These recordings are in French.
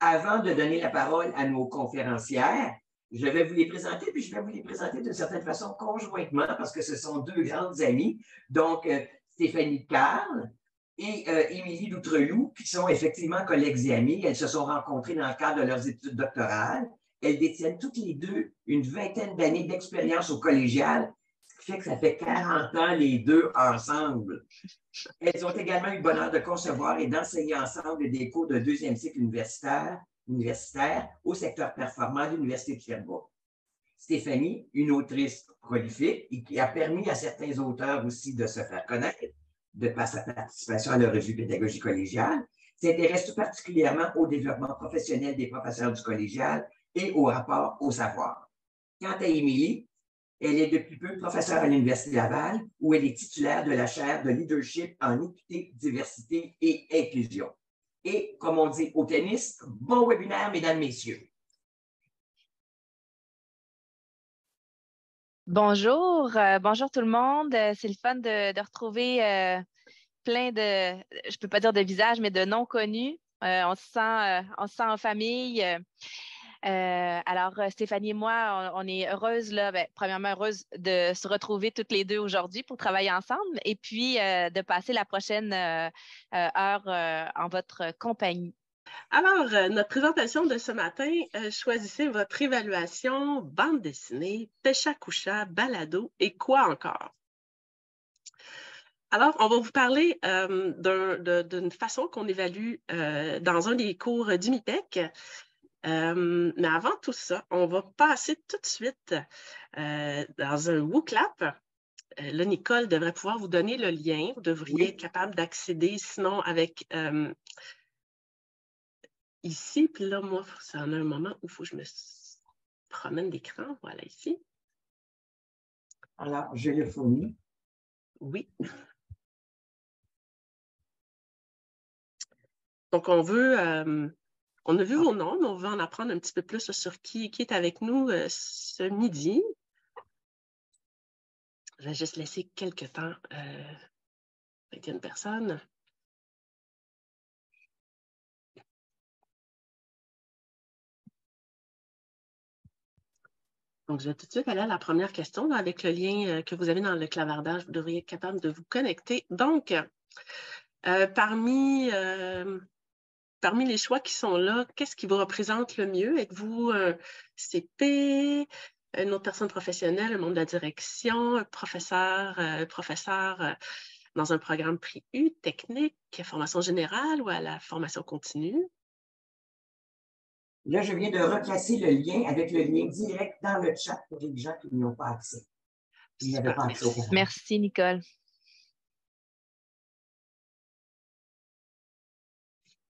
Avant de donner la parole à nos conférencières, je vais vous les présenter, puis je vais vous les présenter d'une certaine façon conjointement parce que ce sont deux grandes amies. Donc, Stéphanie Carl et Émilie Doutreloup, qui sont effectivement collègues et amies. Elles se sont rencontrées dans le cadre de leurs études doctorales. Elles détiennent toutes les deux une vingtaine d'années d'expérience au collégial, ce qui fait que ça fait 40 ans les deux ensemble. Elles ont également eu le bonheur de concevoir et d'enseigner ensemble des cours de deuxième cycle universitaire au secteur performant de l'Université de Sherbrooke. Stéphanie, une autrice prolifique et qui a permis à certains auteurs aussi de se faire connaître de par sa participation à la revue Pédagogie collégiale, s'intéresse tout particulièrement au développement professionnel des professeurs du collégial et au rapport au savoir. Quant à Émilie, elle est depuis peu professeure à l'Université Laval, où elle est titulaire de la chaire de leadership en équité, diversité et inclusion. Et, comme on dit au tennis, bon webinaire, mesdames, messieurs. Bonjour, bonjour tout le monde. C'est le fun de retrouver plein de, je ne peux pas dire de visages, mais de noms connus. On se sent en famille. Alors, Stéphanie et moi, on est heureuses, là, premièrement, heureuses de se retrouver toutes les deux aujourd'hui pour travailler ensemble et puis de passer la prochaine heure en votre compagnie. Alors, notre présentation de ce matin, choisissez votre évaluation, bande dessinée, pêche à coucha, balado et quoi encore? Alors, on va vous parler d'une façon qu'on évalue dans un des cours d'Umitech. Mais avant tout ça, on va passer tout de suite dans un WooClap. Là, Nicole devrait pouvoir vous donner le lien. Vous devriez être capable d'accéder, sinon avec ici. Puis là, moi, ça en a un moment où il faut que je me promène d'écran. Voilà, ici. Alors, je le fournis. Oui. Donc, on a vu vos noms, mais on veut en apprendre un petit peu plus sur qui est avec nous ce midi. Je vais juste laisser quelques temps avec une personne. Donc, je vais tout de suite aller à la première question. Là, avec le lien que vous avez dans le clavardage, vous devriez être capable de vous connecter. Donc, parmi les choix qui sont là, qu'est-ce qui vous représente le mieux? Êtes-vous un CP, une autre personne professionnelle, un membre de la direction, un professeur dans un programme PRI-U, technique, formation générale ou à la formation continue? Là, je viens de replacer le lien avec le lien direct dans le chat pour les gens qui n'y ont pas accès. Ils n'avaient pas accès au programme. Merci, Nicole.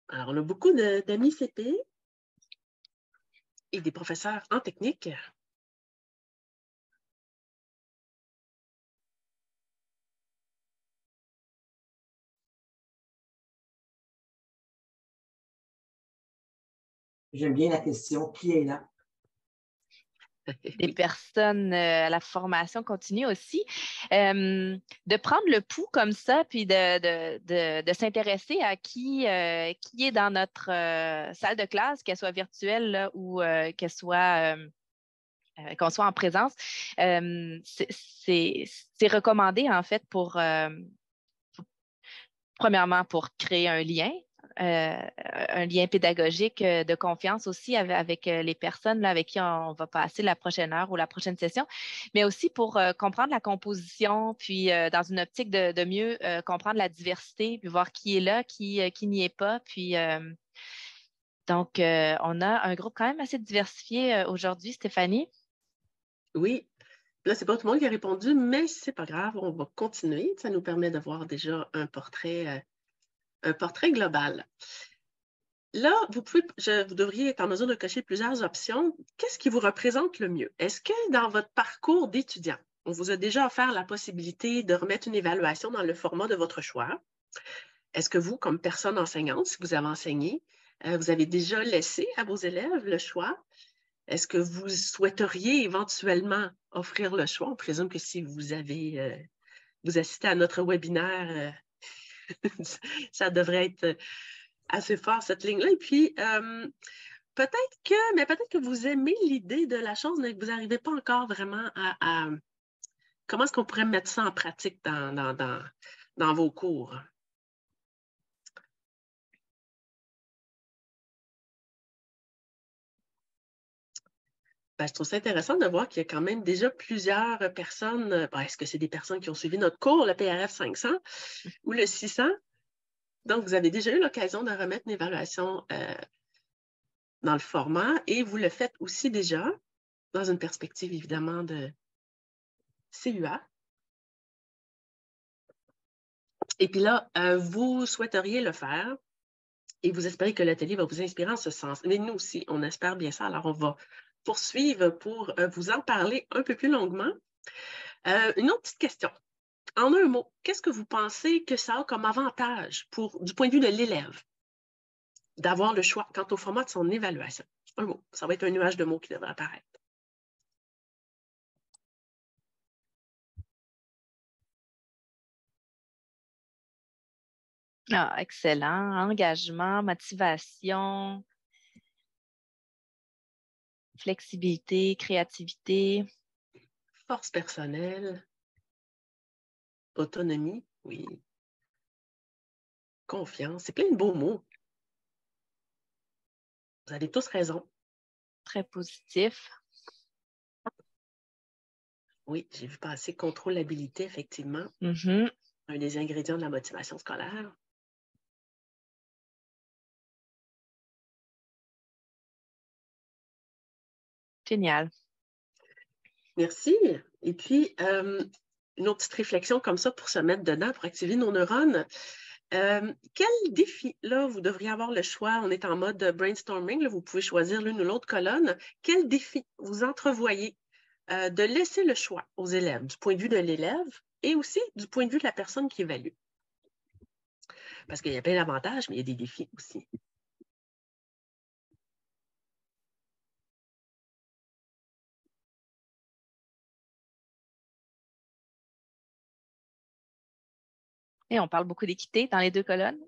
Alors, on a beaucoup d'amis CP et des professeurs en technique. J'aime bien la question, qui est là? Des personnes à la formation continue aussi. De prendre le pouls comme ça, puis de s'intéresser à qui est dans notre salle de classe, qu'elle soit virtuelle là, ou qu'elle soit qu'on soit en présence, c'est recommandé en fait premièrement pour créer un lien pédagogique de confiance aussi avec les personnes là, avec qui on va passer la prochaine heure ou la prochaine session, mais aussi pour comprendre la composition, puis dans une optique de mieux comprendre la diversité, puis voir qui est là, qui n'y est pas. Puis donc, on a un groupe quand même assez diversifié aujourd'hui, Stéphanie. Oui. Là, c'est pas tout le monde qui a répondu, mais c'est pas grave, on va continuer. Ça nous permet de voir déjà un portrait global. Là, vous devriez être en mesure de cocher plusieurs options. Qu'est-ce qui vous représente le mieux? Est-ce que dans votre parcours d'étudiant, on vous a déjà offert la possibilité de remettre une évaluation dans le format de votre choix? Est-ce que vous, comme personne enseignante, si vous avez enseigné, vous avez déjà laissé à vos élèves le choix? Est-ce que vous souhaiteriez éventuellement offrir le choix? On présume que si vous avez vous assistez à notre webinaire, ça devrait être assez fort, cette ligne-là. Et puis, peut-être que vous aimez l'idée de la chose, mais que vous n'arrivez pas encore vraiment à comment est-ce qu'on pourrait mettre ça en pratique dans vos cours? Ben, je trouve ça intéressant de voir qu'il y a quand même déjà plusieurs personnes. Est-ce que c'est des personnes qui ont suivi notre cours, le PRF 500 ou le 600? Donc, vous avez déjà eu l'occasion de remettre une évaluation dans le format et vous le faites aussi déjà dans une perspective, évidemment, de CUA. Et puis là, vous souhaiteriez le faire et vous espérez que l'atelier va vous inspirer en ce sens. Mais nous aussi, on espère bien ça. Alors, on va poursuivre pour vous en parler un peu plus longuement. Une autre petite question. En un mot, qu'est-ce que vous pensez que ça a comme avantage du point de vue de l'élève d'avoir le choix quant au format de son évaluation? Un mot. Ça va être un nuage de mots qui devrait apparaître. Ah, excellent. Engagement, motivation, flexibilité, créativité. Force personnelle, autonomie, oui. Confiance, c'est plein de beaux mots. Vous avez tous raison. Très positif. Oui, j'ai vu passer contrôlabilité, effectivement. Mm-hmm. Un des ingrédients de la motivation scolaire. Génial. Merci. Et puis, une autre petite réflexion comme ça pour se mettre dedans, pour activer nos neurones. Quel défi, là, vous devriez avoir le choix, on est en mode brainstorming, là, vous pouvez choisir l'une ou l'autre colonne. Quel défi vous entrevoyez de laisser le choix aux élèves, du point de vue de l'élève et aussi du point de vue de la personne qui évalue? Parce qu'il y a plein d'avantages, mais il y a des défis aussi. Et on parle beaucoup d'équité dans les deux colonnes.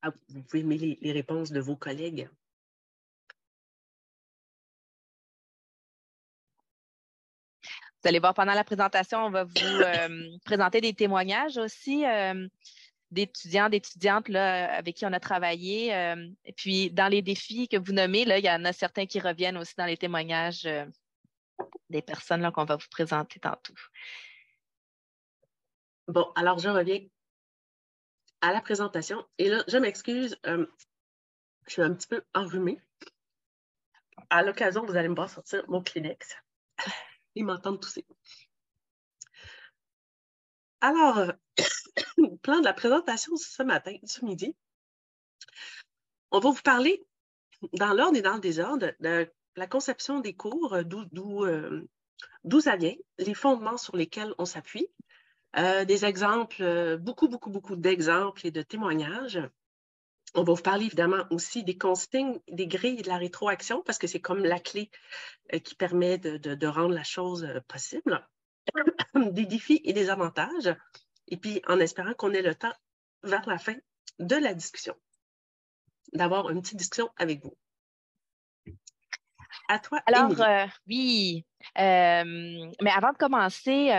Ah, vous pouvez aimer les réponses de vos collègues. Vous allez voir pendant la présentation, on va vous présenter des témoignages aussi d'étudiants, d'étudiantes là, avec qui on a travaillé. Et puis, dans les défis que vous nommez, là, il y en a certains qui reviennent aussi dans les témoignages des personnes là, qu'on va vous présenter tantôt. Bon, alors je reviens à la présentation. Et là, je m'excuse, je suis un petit peu enrhumée. À l'occasion, vous allez me voir sortir mon Kleenex. Ils m'entendent tousser. Alors, le plan de la présentation ce midi, on va vous parler dans l'ordre et dans le désordre de la conception des cours, d'où ça vient, les fondements sur lesquels on s'appuie, des exemples, beaucoup d'exemples et de témoignages. On va vous parler évidemment aussi des consignes, des grilles et de la rétroaction, parce que c'est comme la clé qui permet de rendre la chose possible, des défis et des avantages, et puis en espérant qu'on ait le temps, vers la fin de la discussion, d'avoir une petite discussion avec vous. À toi, alors, Émilie. oui, mais avant de commencer,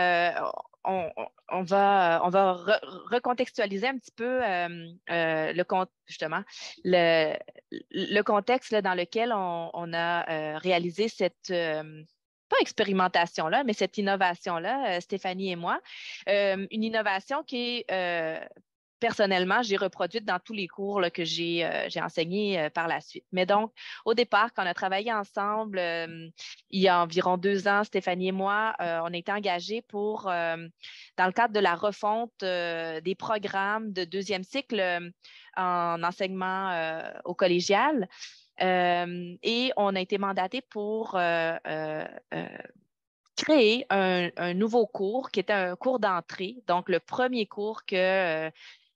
on va recontextualiser un petit peu le contexte là, dans lequel on a réalisé cette, pas expérimentation-là, mais cette innovation-là, Stéphanie et moi. Une innovation qui est personnellement, j'ai reproduite dans tous les cours là, que j'ai enseignés par la suite. Mais donc, au départ, quand on a travaillé ensemble, il y a environ 2 ans, Stéphanie et moi, on a été engagés pour, dans le cadre de la refonte des programmes de deuxième cycle en enseignement au collégial. Et on a été mandaté pour créé un nouveau cours qui était un cours d'entrée, donc le premier cours que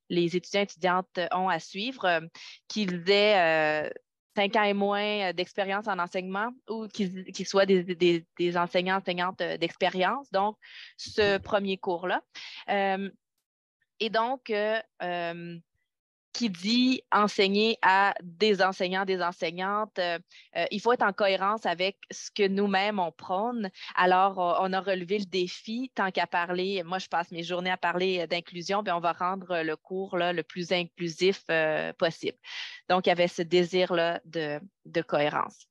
les étudiants et étudiantes ont à suivre, qu'ils aient 5 ans et moins d'expérience en enseignement ou qu'ils soient des enseignants, enseignantes d'expérience. Donc, ce premier cours-là. Et donc, qui dit enseigner à des enseignants, des enseignantes, il faut être en cohérence avec ce que nous-mêmes on prône. Alors, on a relevé le défi, tant qu'à parler, moi je passe mes journées à parler d'inclusion, bien, on va rendre le cours là, le plus inclusif possible. Donc, il y avait ce désir-là de cohérence.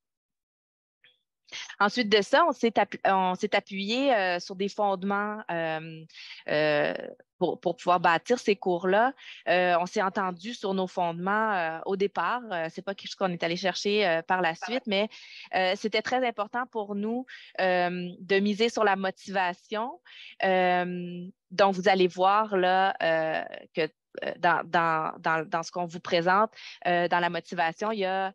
Ensuite de ça, on s'est appuyé sur des fondements pour pouvoir bâtir ces cours-là. On s'est entendu sur nos fondements au départ. Ce n'est pas quelque chose qu'on est allé chercher par la suite, mais c'était très important pour nous de miser sur la motivation. Donc, vous allez voir là que dans ce qu'on vous présente, dans la motivation, il y a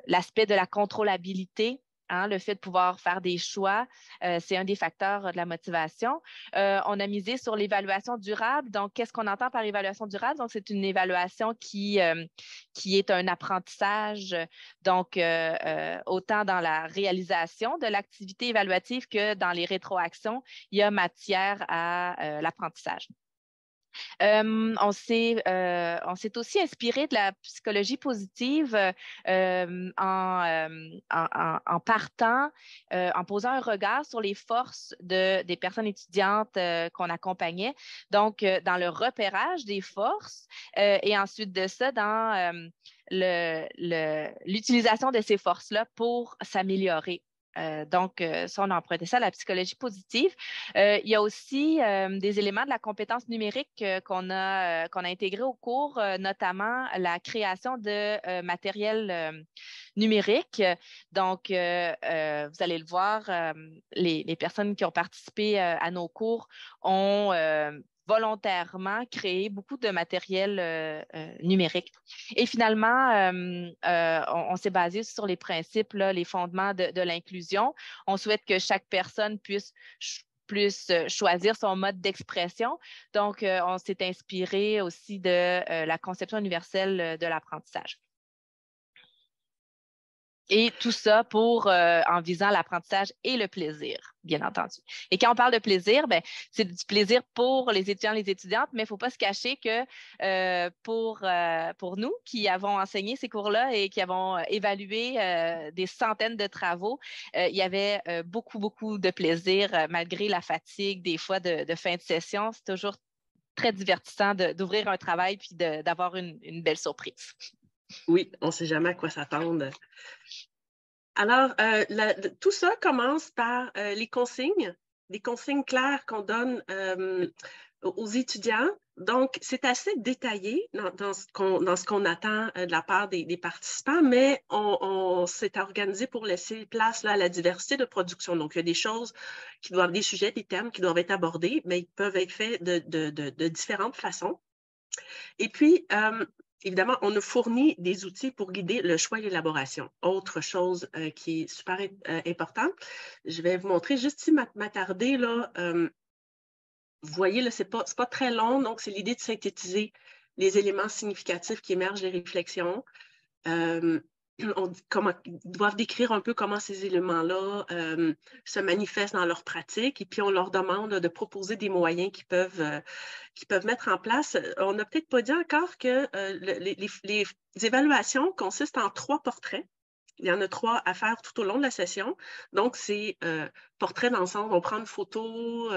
l'aspect de la contrôlabilité. Hein, le fait de pouvoir faire des choix, c'est un des facteurs de la motivation. On a misé sur l'évaluation durable. Donc, qu'est-ce qu'on entend par évaluation durable? Donc, c'est une évaluation qui est un apprentissage, donc autant dans la réalisation de l'activité évaluative que dans les rétroactions, il y a matière à l'apprentissage. On s'est aussi inspiré de la psychologie positive en partant, en posant un regard sur les forces des personnes étudiantes qu'on accompagnait. Donc, dans le repérage des forces et ensuite de ça, dans l'utilisation de ces forces-là pour s'améliorer. Donc, ça, on a emprunté ça à la psychologie positive. Il y a aussi des éléments de la compétence numérique qu'on a intégrés au cours, notamment la création de matériel numérique. Donc, vous allez le voir, les personnes qui ont participé à nos cours ont volontairement créé beaucoup de matériel numérique. Et finalement, on s'est basé sur les principes, là, les fondements de l'inclusion. On souhaite que chaque personne puisse choisir son mode d'expression. Donc, on s'est inspiré aussi de la conception universelle de l'apprentissage. Et tout ça en visant l'apprentissage et le plaisir, bien entendu. Et quand on parle de plaisir, ben, c'est du plaisir pour les étudiants et les étudiantes, mais il ne faut pas se cacher que pour nous qui avons enseigné ces cours-là et qui avons évalué des centaines de travaux, il y avait beaucoup, beaucoup de plaisir malgré la fatigue des fois de fin de session. C'est toujours très divertissant d'ouvrir un travail puis d'avoir une belle surprise. Oui, on ne sait jamais à quoi s'attendre. Alors, tout ça commence par les consignes claires qu'on donne aux étudiants. Donc, c'est assez détaillé dans ce qu'on attend de la part des participants, mais on s'est organisé pour laisser place là, à la diversité de production. Donc, il y a des sujets, des thèmes qui doivent être abordés, mais ils peuvent être faits de différentes façons. Et puis, évidemment, on a fourni des outils pour guider le choix et l'élaboration. Autre chose qui est super importante, je vais vous montrer juste ici m'attarder là. Vous voyez, là, c'est pas très long, donc c'est l'idée de synthétiser les éléments significatifs qui émergent des réflexions. Ils doivent décrire un peu comment ces éléments-là se manifestent dans leur pratique et puis on leur demande de proposer des moyens qu'ils peuvent mettre en place. On n'a peut-être pas dit encore que les évaluations consistent en 3 portraits. Il y en a 3 à faire tout au long de la session. Donc, c'est portrait d'ensemble. On prend une photo,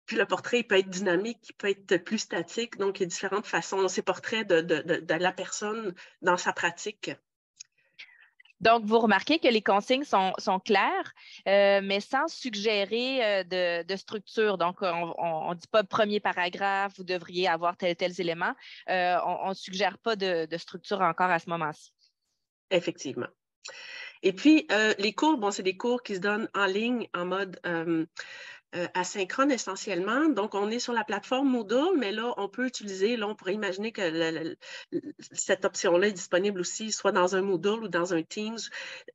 puis le portrait il peut être dynamique, il peut être plus statique. Donc, il y a différentes façons. Ces portraits de la personne dans sa pratique. Donc, vous remarquez que les consignes sont claires, mais sans suggérer de structure. Donc, on ne dit pas premier paragraphe, vous devriez avoir tels éléments. On ne suggère pas de structure encore à ce moment-ci. Effectivement. Et puis, les cours, bon, c'est des cours qui se donnent en ligne en mode asynchrone essentiellement. Donc, on est sur la plateforme Moodle, mais là, on peut utiliser, là, on pourrait imaginer que cette option-là est disponible aussi, soit dans un Moodle ou dans un Teams.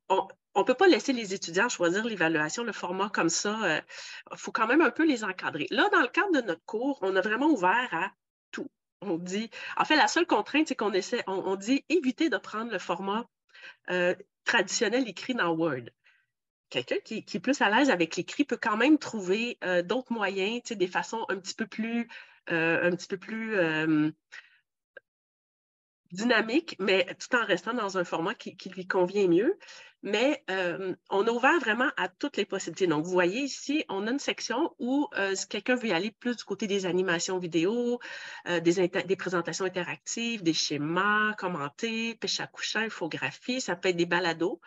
On ne peut pas laisser les étudiants choisir l'évaluation, le format comme ça. Il faut quand même un peu les encadrer. Là, dans le cadre de notre cours, on a vraiment ouvert à tout. On dit, en fait, la seule contrainte, c'est qu'on essaie, on dit éviter de prendre le format traditionnel écrit dans Word. Quelqu'un qui est plus à l'aise avec l'écrit peut quand même trouver d'autres moyens, des façons un petit peu plus dynamiques, mais tout en restant dans un format qui lui convient mieux. Mais on a ouvert vraiment à toutes les possibilités. Donc, vous voyez ici, on a une section où si quelqu'un veut aller plus du côté des animations vidéo, des présentations interactives, des schémas commentés, pêche à couchant, infographie, ça peut être des balados,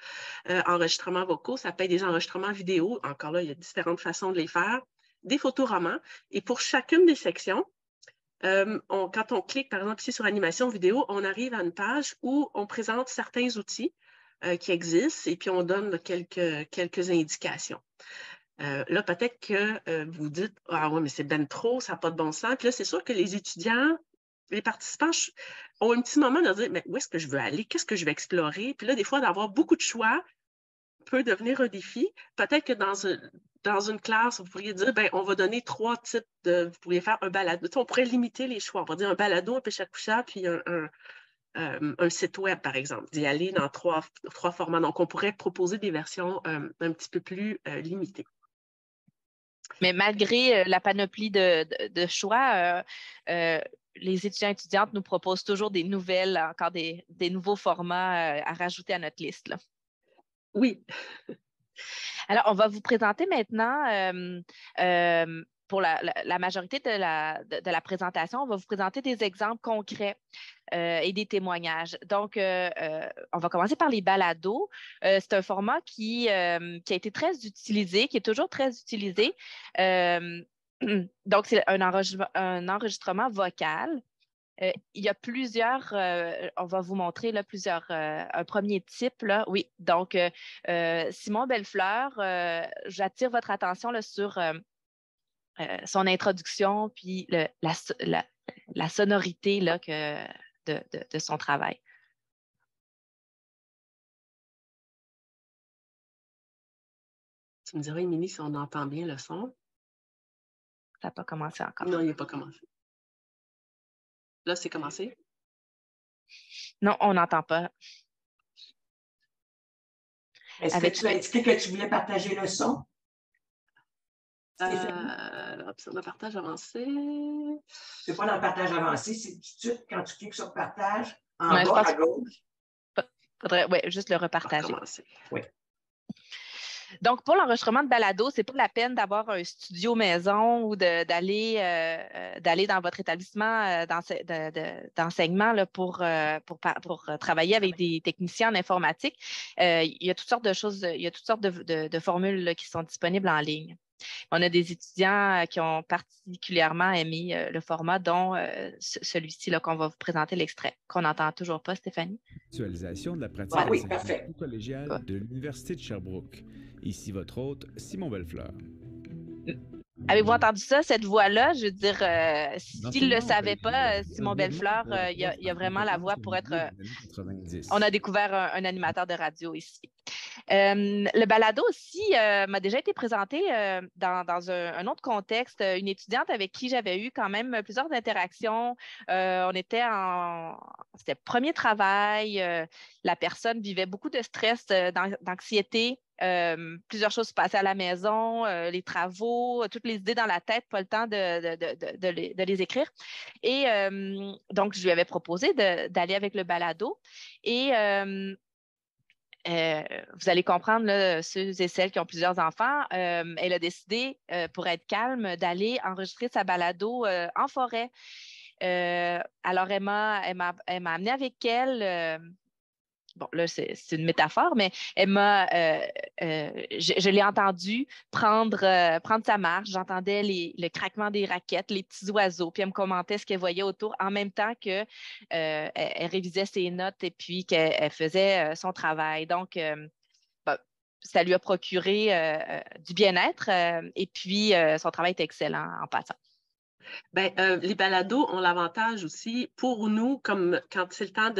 enregistrements vocaux, ça peut être des enregistrements vidéo. Encore là, il y a différentes façons de les faire. Des photoromans. Et pour chacune des sections, quand on clique, par exemple, ici sur animation vidéo, on arrive à une page où on présente certains outils qui existent et puis on donne quelques indications. Là, peut-être que vous dites « Ah oui, mais c'est ben trop, ça n'a pas de bon sens. » Puis là, c'est sûr que les étudiants, les participants ont un petit moment de dire « Mais où est-ce que je veux aller? Qu'est-ce que je vais explorer? » Puis là, des fois, d'avoir beaucoup de choix peut devenir un défi. Peut-être que dans une classe, vous pourriez dire, ben, on va donner 3 types vous pourriez faire un balado. On pourrait limiter les choix. On va dire un balado, un pêche à couchant, puis un site web, par exemple, d'y aller dans trois formats. Donc, on pourrait proposer des versions un petit peu plus limitées. Mais malgré la panoplie de choix, les étudiants et étudiantes nous proposent toujours des nouvelles, encore des nouveaux formats à rajouter à notre liste, là. Oui. Alors, on va vous présenter maintenant, pour la majorité de la présentation, on va vous présenter des exemples concrets et des témoignages. Donc, on va commencer par les balados. C'est un format qui a été très utilisé, qui est toujours très utilisé. Donc, c'est un enregistrement vocal. Il y a plusieurs, on va vous montrer là, un premier type. Là. Oui, donc Simon Bellefleur, j'attire votre attention là, sur son introduction puis la sonorité là, de son travail. Tu me diras, Émilie, si on entend bien le son? Ça n'a pas commencé encore. Non, il n'a pas commencé. Là, c'est commencé? Non, on n'entend pas. Est-ce que tu as indiqué que tu voulais partager le son? Sur le partage avancé. C'est pas dans le partage avancé, c'est tout de suite quand tu cliques sur partage, en Ouais, bas à gauche. Faudrait juste le repartager. Oui. Donc, pour l'enregistrement de balado, ce n'est pas la peine d'avoir un studio maison ou d'aller dans votre établissement d'enseignement là, pour travailler avec des techniciens en informatique. Il y a toutes sortes de choses, il y a toutes sortes de formules là, qui sont disponibles en ligne. On a des étudiants qui ont particulièrement aimé le format, dont celui-ci là, qu'on va vous présenter l'extrait, qu'on n'entend toujours pas, Stéphanie. Actualisation de la pratique collégiale de l'Université de Sherbrooke. Ici votre hôte, Simon Bellefleur. Avez-vous entendu ça, cette voix-là? Je veux dire, s'il ne le savait pas, Simon Bellefleur, il y a vraiment la voix pour être... On a découvert un animateur de radio ici. Le balado aussi m'a déjà été présenté dans un autre contexte. Une étudiante avec qui j'avais eu quand même plusieurs interactions. C'était le premier travail. La personne vivait beaucoup de stress, d'anxiété. Plusieurs choses se passaient à la maison, les travaux, toutes les idées dans la tête, pas le temps de les écrire. Et donc, je lui avais proposé d'aller avec le balado. Et vous allez comprendre, là, ceux et celles qui ont plusieurs enfants, elle a décidé, pour être calme, d'aller enregistrer sa balado en forêt. Alors, elle m'a amenée avec elle. Bon, là, c'est une métaphore, mais je l'ai entendue prendre sa marche. J'entendais le craquement des raquettes, les petits oiseaux, puis elle me commentait ce qu'elle voyait autour en même temps qu'elle révisait ses notes et puis qu'elle faisait son travail. Donc, ça lui a procuré du bien-être et puis son travail est excellent en passant. Bien, les balados ont l'avantage aussi pour nous, comme quand c'est le temps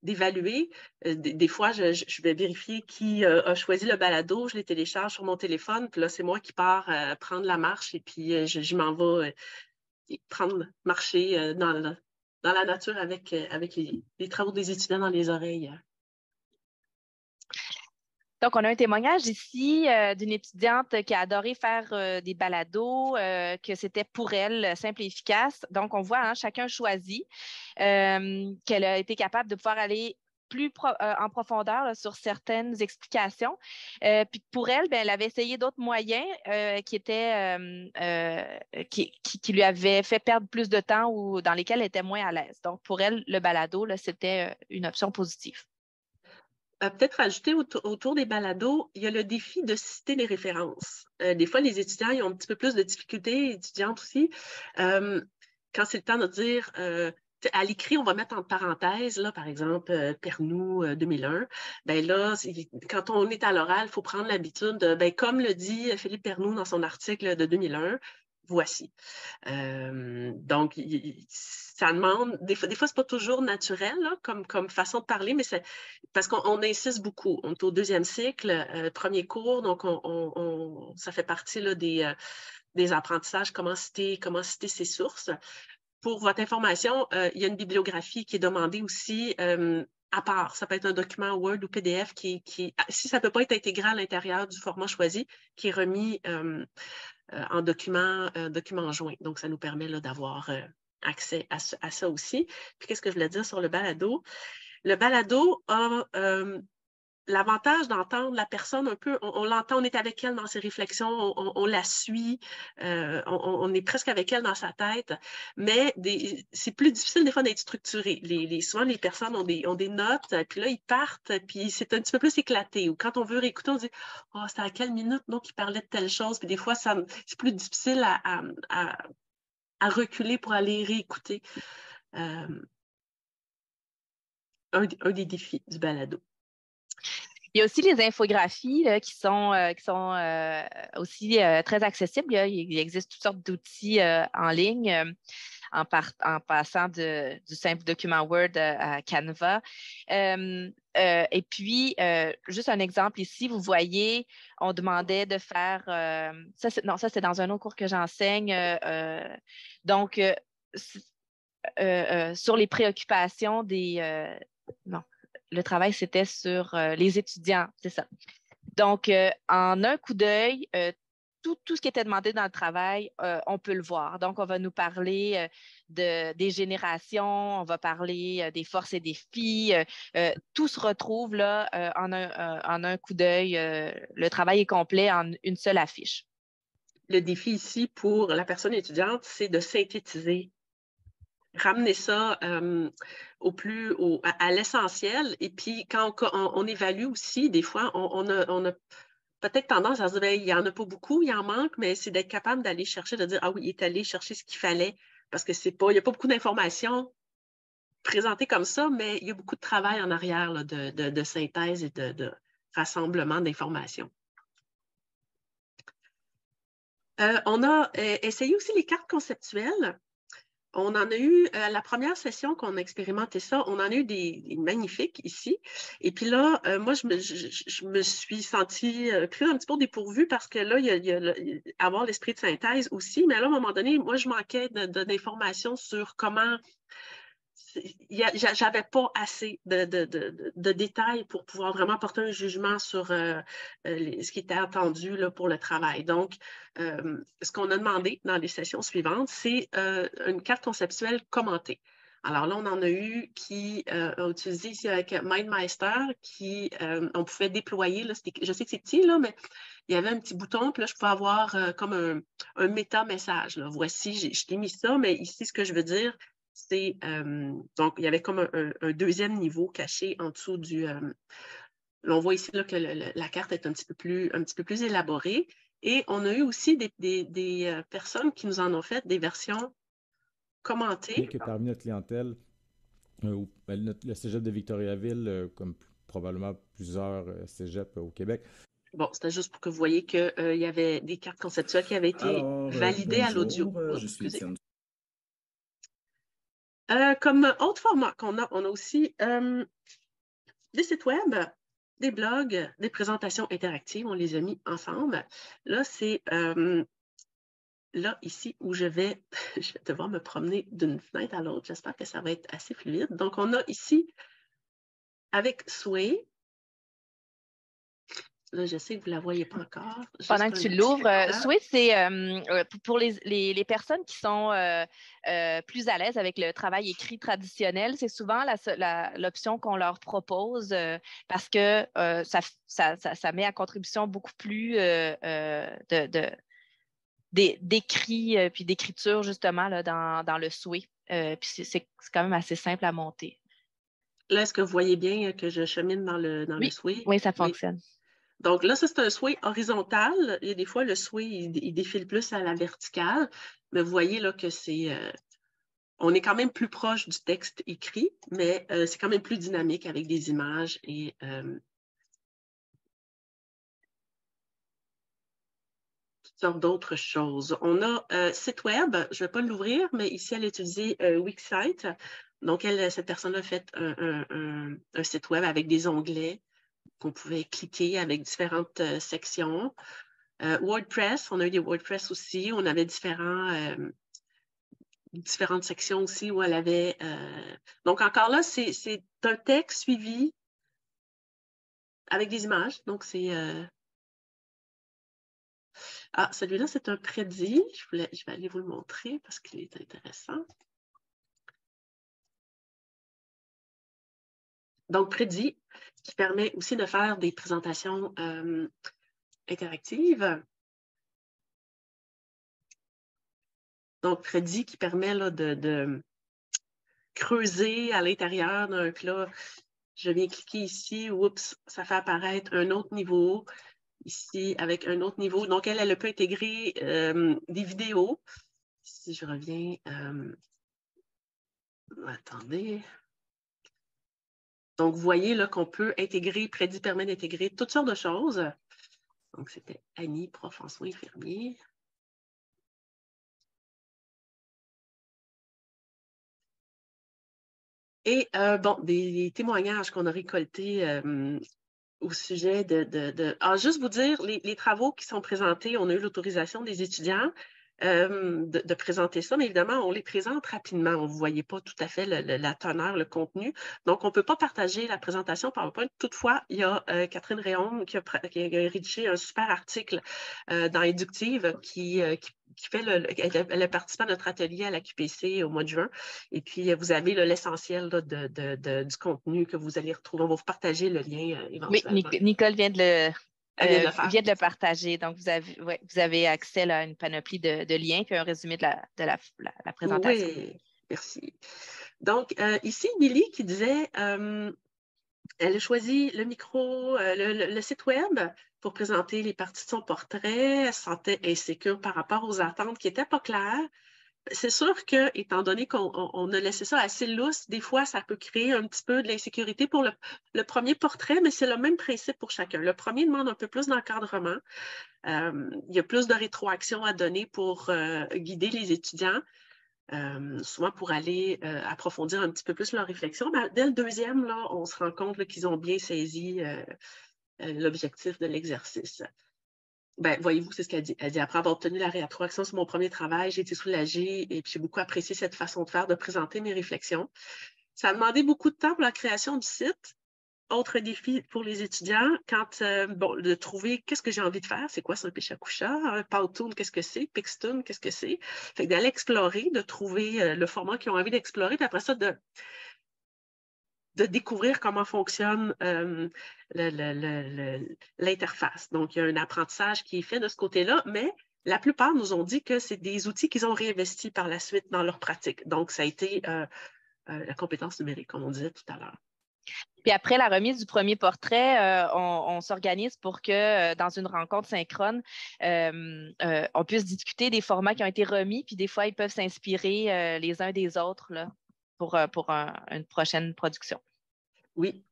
d'évaluer, des fois, je vais vérifier qui a choisi le balado, je les télécharge sur mon téléphone, puis là, c'est moi qui pars prendre la marche et puis je m'en vais marcher dans la nature avec les travaux des étudiants dans les oreilles. Donc, on a un témoignage ici d'une étudiante qui a adoré faire des balados, que c'était pour elle simple et efficace. Donc, on voit, chacun choisit, qu'elle a été capable de pouvoir aller plus en profondeur là, sur certaines explications. Puis pour elle, elle avait essayé d'autres moyens qui lui avaient fait perdre plus de temps ou dans lesquels elle était moins à l'aise. Donc, pour elle, le balado, là, c'était une option positive. Peut-être rajouter autour des balados, il y a le défi de citer les références. Des fois, les étudiants ils ont un petit peu plus de difficultés, étudiantes aussi. Quand c'est le temps de dire, à l'écrit, on va mettre en parenthèse, là, par exemple, Pernoud 2001. Ben là, quand on est à l'oral, il faut prendre l'habitude, comme le dit Philippe Pernoud dans son article de 2001, voici. Donc, ça demande, des fois c'est pas toujours naturel là, comme façon de parler, mais c'est parce qu'on insiste beaucoup. On est au 2e cycle, premier cours, donc ça fait partie là, des apprentissages, comment citer ses sources. Pour votre information, il y a une bibliographie qui est demandée aussi à part. Ça peut être un document Word ou PDF qui si ça ne peut pas être intégré à l'intérieur du format choisi, qui est remis en document joint. Donc, ça nous permet d'avoir accès à ça aussi. Puis, qu'est-ce que je voulais dire sur le balado? Le balado a l'avantage d'entendre la personne un peu, on l'entend, on est avec elle dans ses réflexions, on la suit, on est presque avec elle dans sa tête, mais c'est plus difficile des fois d'être structuré. Souvent, les personnes ont des notes, puis là, ils partent, puis c'est un petit peu plus éclaté. Ou quand on veut réécouter, on dit « Oh, c'était à quelle minute, donc, il parlait de telle chose? » Puis des fois, c'est plus difficile à reculer pour aller réécouter. Un des défis du balado. Il y a aussi les infographies là, qui sont aussi très accessibles. Il existe toutes sortes d'outils en ligne en passant du simple document Word à Canva. Et puis, juste un exemple ici, vous voyez, on demandait de faire... ça, c'est dans un autre cours que j'enseigne. Donc, sur les préoccupations des... non. Le travail, c'était sur les étudiants, c'est ça. Donc, en un coup d'œil, tout ce qui était demandé dans le travail, on peut le voir. Donc, on va nous parler des générations, on va parler des forces et défis. Tout se retrouve là en un coup d'œil. Le travail est complet en une seule affiche. Le défi ici pour la personne étudiante, c'est de synthétiser, ramener ça à l'essentiel. Et puis, quand on évalue aussi, des fois, on a peut-être tendance à se dire, ben, il n'y en a pas beaucoup, il en manque, mais c'est d'être capable d'aller chercher, de dire, ah oui, il est allé chercher ce qu'il fallait, parce que il n'y a pas beaucoup d'informations présentées comme ça, mais il y a beaucoup de travail en arrière là, de synthèse et de rassemblement d'informations. On a essayé aussi les cartes conceptuelles. On en a eu, la première session qu'on a expérimenté ça, on en a eu des magnifiques ici. Et puis là, moi, je me suis sentie prise un petit peu au dépourvu parce que là, il y a avoir l'esprit de synthèse aussi. Mais là, à un moment donné, moi, je manquais d'informations sur comment... J'avais pas assez de détails pour pouvoir vraiment porter un jugement sur ce qui était attendu là, pour le travail. Donc, ce qu'on a demandé dans les sessions suivantes, c'est une carte conceptuelle commentée. Alors là, on en a eu qui a utilisé ici avec MindMeister, on pouvait déployer, là, je sais que c'est petit, là, mais il y avait un petit bouton, puis là, je pouvais avoir comme un méta-message. Voici, je t'ai mis ça, mais ici, ce que je veux dire, c'est donc il y avait comme un deuxième niveau caché en dessous du. Là, on voit ici là, que la carte est un petit peu plus élaborée. Et on a eu aussi des personnes qui nous en ont fait des versions commentées. Que parmi notre clientèle, le cégep de Victoriaville, comme probablement plusieurs cégeps au Québec, Bon, c'était juste pour que vous voyez qu'il y avait des cartes conceptuelles qui avaient été validées à l'audio. Je suis Étienne. Comme autre format qu'on a, on a aussi des sites web, des blogs, des présentations interactives. On les a mis ensemble. Là, c'est là, ici, où je vais devoir me promener d'une fenêtre à l'autre. J'espère que ça va être assez fluide. Donc, on a ici, avec Sway, là, je sais que vous ne la voyez pas encore. Pendant que tu l'ouvres, Sway, c'est pour les personnes qui sont plus à l'aise avec le travail écrit traditionnel, c'est souvent l'option qu'on leur propose parce que ça met à contribution beaucoup plus d'écrit puis d'écriture, justement, là, dans le Sway. Puis c'est quand même assez simple à monter. Là, est-ce que vous voyez bien que je chemine dans le Sway? Oui, ça fonctionne. Oui. Donc là, ça, c'est un sway horizontal. Et des fois, le sway, il défile plus à la verticale. Mais vous voyez là que c'est... on est quand même plus proche du texte écrit, mais c'est quand même plus dynamique avec des images et... toutes sortes d'autres choses. On a site web, je ne vais pas l'ouvrir, mais ici, elle a utilisé Wixsite. Donc, cette personne a fait un site web avec des onglets qu'on pouvait cliquer avec différentes sections. WordPress, on a eu des WordPress aussi. On avait différentes sections aussi où elle avait... Donc, encore là, c'est un texte suivi avec des images. Donc, c'est... Ah, celui-là, c'est un prédit. Je vais aller vous le montrer parce qu'il est intéressant. Donc, prédit, qui permet aussi de faire des présentations interactives. Donc, prédit qui permet là, de creuser à l'intérieur d'un plat. Je viens cliquer ici, oups, ça fait apparaître un autre niveau. Ici, avec un autre niveau. Donc, elle peut intégrer des vidéos. Si je reviens, attendez. Donc, vous voyez là qu'on peut intégrer, Prédit permet d'intégrer toutes sortes de choses. Donc, c'était Annie, prof en soins infirmiers. Et bon, des témoignages qu'on a récoltés au sujet juste vous dire, les travaux qui sont présentés, on a eu l'autorisation des étudiants de présenter ça, mais évidemment, on les présente rapidement. On ne voyait pas tout à fait la teneur, le contenu. Donc, on ne peut pas partager la présentation PowerPoint. Toutefois, il y a Catherine Réaume qui a rédigé un super article dans Éductive qui fait elle a participé à notre atelier à la QPC au mois de juin. Et puis, vous avez l'essentiel du contenu que vous allez retrouver. On va vous partager le lien éventuellement. Oui, Nicole vient de le partager. Donc, vous avez accès à une panoplie de liens puis un résumé de la présentation. Oui, merci. Donc, ici, Milly qui disait, elle a choisi le micro, le site web pour présenter les parties de son portrait. Elle se sentait insécure par rapport aux attentes qui n'étaient pas claires. C'est sûr que, étant donné qu'on a laissé ça assez lousse, des fois, ça peut créer un petit peu de l'insécurité pour le premier portrait, mais c'est le même principe pour chacun. Le premier demande un peu plus d'encadrement. Il y a plus de rétroaction à donner pour guider les étudiants, souvent pour aller approfondir un petit peu plus leur réflexion. Mais dès le deuxième, là, on se rend compte qu'ils ont bien saisi l'objectif de l'exercice. Ben, voyez-vous, c'est ce qu'elle dit. Elle dit, après avoir obtenu la rétroaction sur mon premier travail, j'ai été soulagée et puis j'ai beaucoup apprécié cette façon de faire, de présenter mes réflexions. Ça a demandé beaucoup de temps pour la création du site. Autre défi pour les étudiants, de trouver qu'est-ce que j'ai envie de faire, c'est quoi ça, un Pishakusha, un Powtoon, qu'est-ce que c'est, Pixtoon, qu'est-ce que c'est. Fait que d'aller explorer, de trouver le format qu'ils ont envie d'explorer, puis après ça, de découvrir comment fonctionne l'interface. Donc, il y a un apprentissage qui est fait de ce côté-là, mais la plupart nous ont dit que c'est des outils qu'ils ont réinvestis par la suite dans leur pratique. Donc, ça a été la compétence numérique, comme on disait tout à l'heure. Puis après la remise du premier portrait, on s'organise pour que dans une rencontre synchrone, on puisse discuter des formats qui ont été remis, puis des fois, ils peuvent s'inspirer les uns des autres là, pour une prochaine production. Oui.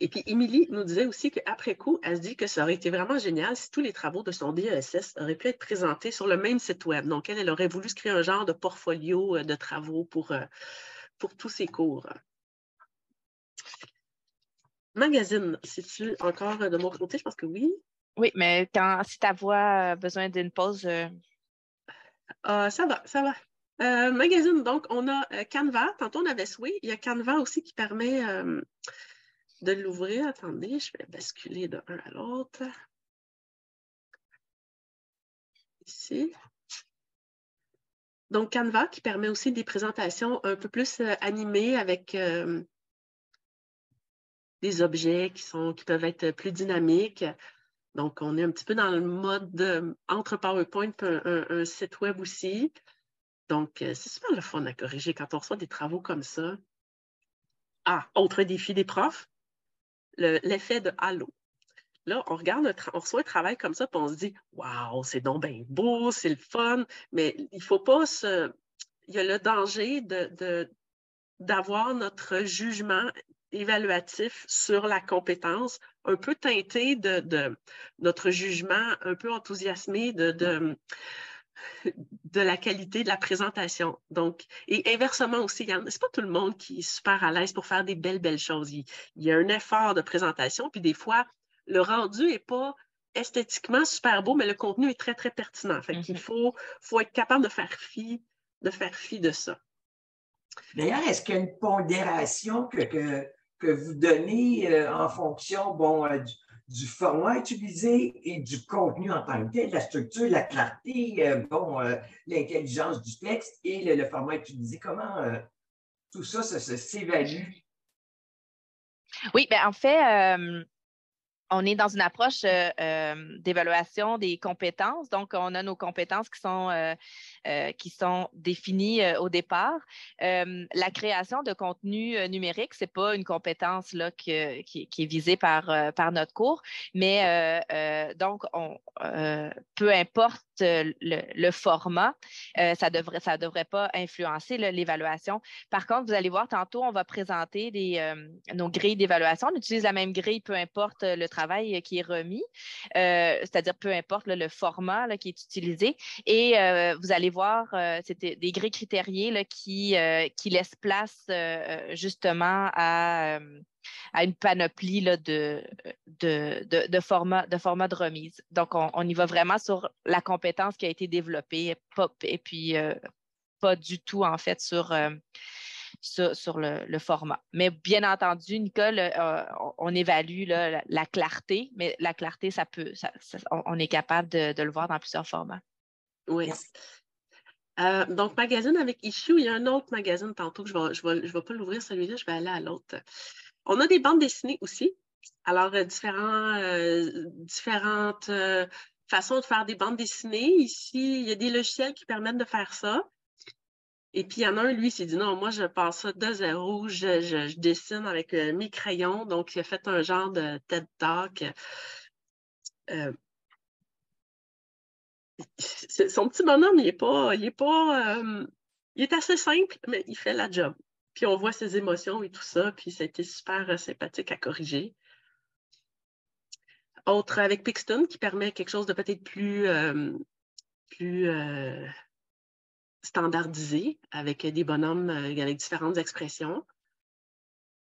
Et puis, Émilie nous disait aussi qu'après coup, elle se dit que ça aurait été vraiment génial si tous les travaux de son DESS auraient pu être présentés sur le même site web. Donc, elle aurait voulu se créer un genre de portfolio de travaux pour tous ses cours. Magazine, c'est-tu encore de mon côté? Je pense que oui. Oui, mais si ta voix a besoin d'une pause... Ça va. Magazine, donc, on a Canva. Tantôt, on avait Sway. Il y a Canva aussi qui permet de l'ouvrir. Attendez, je vais basculer d'un à l'autre. Ici. Donc, Canva qui permet aussi des présentations un peu plus animées avec des objets qui peuvent être plus dynamiques. Donc, on est un petit peu dans le mode entre PowerPoint et un site web aussi. Donc, c'est super le fun à corriger quand on reçoit des travaux comme ça. Ah, autre défi des profs, l'effet de halo. Là, on regarde, on reçoit un travail comme ça, puis on se dit « Wow, c'est donc bien beau, c'est le fun », mais il ne faut pas il y a le danger d'avoir notre jugement évaluatif sur la compétence un peu teinté de notre jugement un peu enthousiasmé de la qualité de la présentation. Donc, et inversement aussi, c'est pas tout le monde qui est super à l'aise pour faire des belles choses. Il y a un effort de présentation, puis des fois, le rendu n'est pas esthétiquement super beau, mais le contenu est très, très pertinent. Fait qu'il faut être capable de faire fi de ça. D'ailleurs, est-ce qu'il y a une pondération que vous donnez en fonction du format utilisé et du contenu en tant que tel, la structure, la clarté, l'intelligence du texte et le format utilisé? Comment tout ça s'évalue? Oui, bien en fait, on est dans une approche d'évaluation des compétences. Donc, on a nos compétences qui sont définies au départ. La création de contenu numérique, ce n'est pas une compétence là, qui est visée par notre cours, mais donc, peu importe le format, ça devrait pas influencer l'évaluation. Par contre, vous allez voir, tantôt, on va présenter nos grilles d'évaluation. On utilise la même grille, peu importe le travail qui est remis, c'est-à-dire peu importe le format là, qui est utilisé. Et vous allez voir, c'est des grilles critériées là, qui laissent place justement à une panoplie là, de formats de remise. Donc, on y va vraiment sur la compétence qui a été développée et puis pas du tout, en fait, sur le format. Mais bien entendu, Nicole, on évalue là, la clarté, mais la clarté, on est capable de le voir dans plusieurs formats. Oui. Donc, magazine avec Issue, il y a un autre magazine tantôt que je vais pas l'ouvrir celui-là, je vais aller à l'autre. On a des bandes dessinées aussi. Alors, différentes façons de faire des bandes dessinées. Ici, il y a des logiciels qui permettent de faire ça. Et puis, il y en a un, lui, il s'est dit non, moi, je passe ça de zéro, je dessine avec mes crayons. Donc, il a fait un genre de TED Talk. Son petit bonhomme, il est assez simple, mais il fait la job. Puis, on voit ses émotions et tout ça, puis ça a été super sympathique à corriger. Autre avec Pixton, qui permet quelque chose de peut-être plus standardisé, avec des bonhommes avec différentes expressions.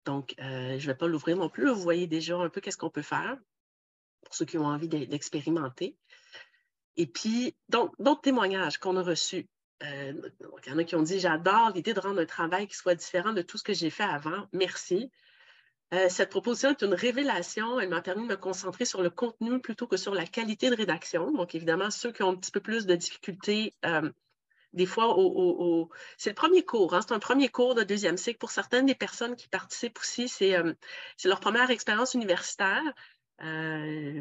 Donc, je ne vais pas l'ouvrir non plus. Vous voyez déjà un peu qu'est-ce qu'on peut faire pour ceux qui ont envie d'expérimenter. Et puis, d'autres témoignages qu'on a reçus. Il y en a qui ont dit « J'adore l'idée de rendre un travail qui soit différent de tout ce que j'ai fait avant. Merci. » Cette proposition est une révélation. Elle m'a permis de me concentrer sur le contenu plutôt que sur la qualité de rédaction. Donc, évidemment, ceux qui ont un petit peu plus de difficultés, des fois, c'est le premier cours. Hein, c'est un premier cours de deuxième cycle. Pour certaines des personnes qui participent aussi, c'est leur première expérience universitaire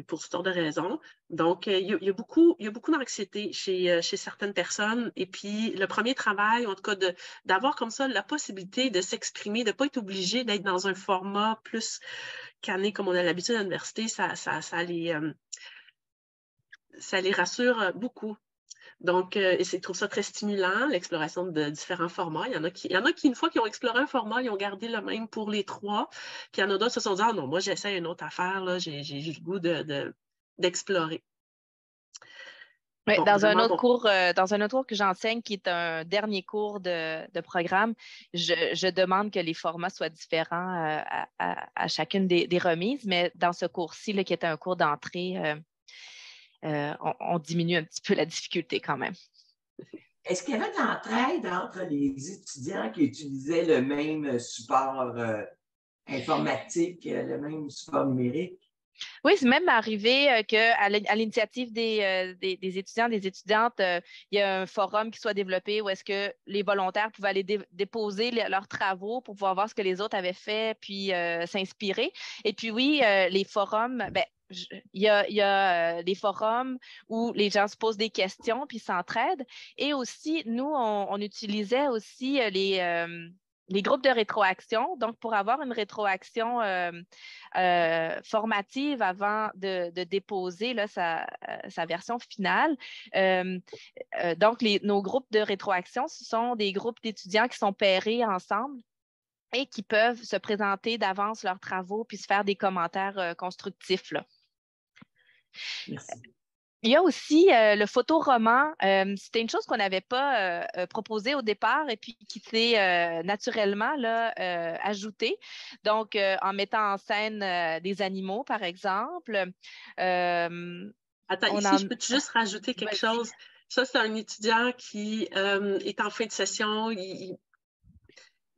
pour toutes sortes de raisons. Donc, il y a beaucoup d'anxiété chez certaines personnes. Et puis, le premier travail, en tout cas, d'avoir comme ça la possibilité de s'exprimer, de ne pas être obligé d'être dans un format plus canné comme on a l'habitude à l'université, ça les rassure beaucoup. Donc, ils trouvent ça très stimulant, l'exploration de différents formats. Il y en a qui, une fois qu'ils ont exploré un format, ils ont gardé le même pour les 3. Puis il y en a d'autres qui se sont dit, ah non, moi, j'essaie une autre affaire, là, j'ai le goût d'explorer. Oui, Bon, dans un autre cours que j'enseigne, qui est un dernier cours de programme, je demande que les formats soient différents à chacune des remises, mais dans ce cours-ci, qui était un cours d'entrée, on diminue un petit peu la difficulté quand même. Est-ce qu'il y avait de l'entraide entre les étudiants qui utilisaient le même support informatique, le même support numérique? Oui, c'est même arrivé qu'à l'initiative des étudiants, des étudiantes, il y a un forum qui soit développé où est-ce que les volontaires pouvaient aller déposer leurs travaux pour pouvoir voir ce que les autres avaient fait, puis s'inspirer. Et puis oui, les forums, il y a des forums où les gens se posent des questions puis s'entraident. Et aussi, nous, on utilisait aussi les groupes de rétroaction. Donc, pour avoir une rétroaction formative avant de déposer là, sa version finale. Donc, nos groupes de rétroaction, ce sont des groupes d'étudiants qui sont pairés ensemble et qui peuvent se présenter d'avance leurs travaux puis se faire des commentaires constructifs, là. Merci. Il y a aussi le photoroman. C'était une chose qu'on n'avait pas proposée au départ et puis qui s'est naturellement ajoutée. Donc, en mettant en scène des animaux, par exemple. Attends, ici, je peux juste rajouter quelque chose? Ça, c'est un étudiant qui est en fin de session.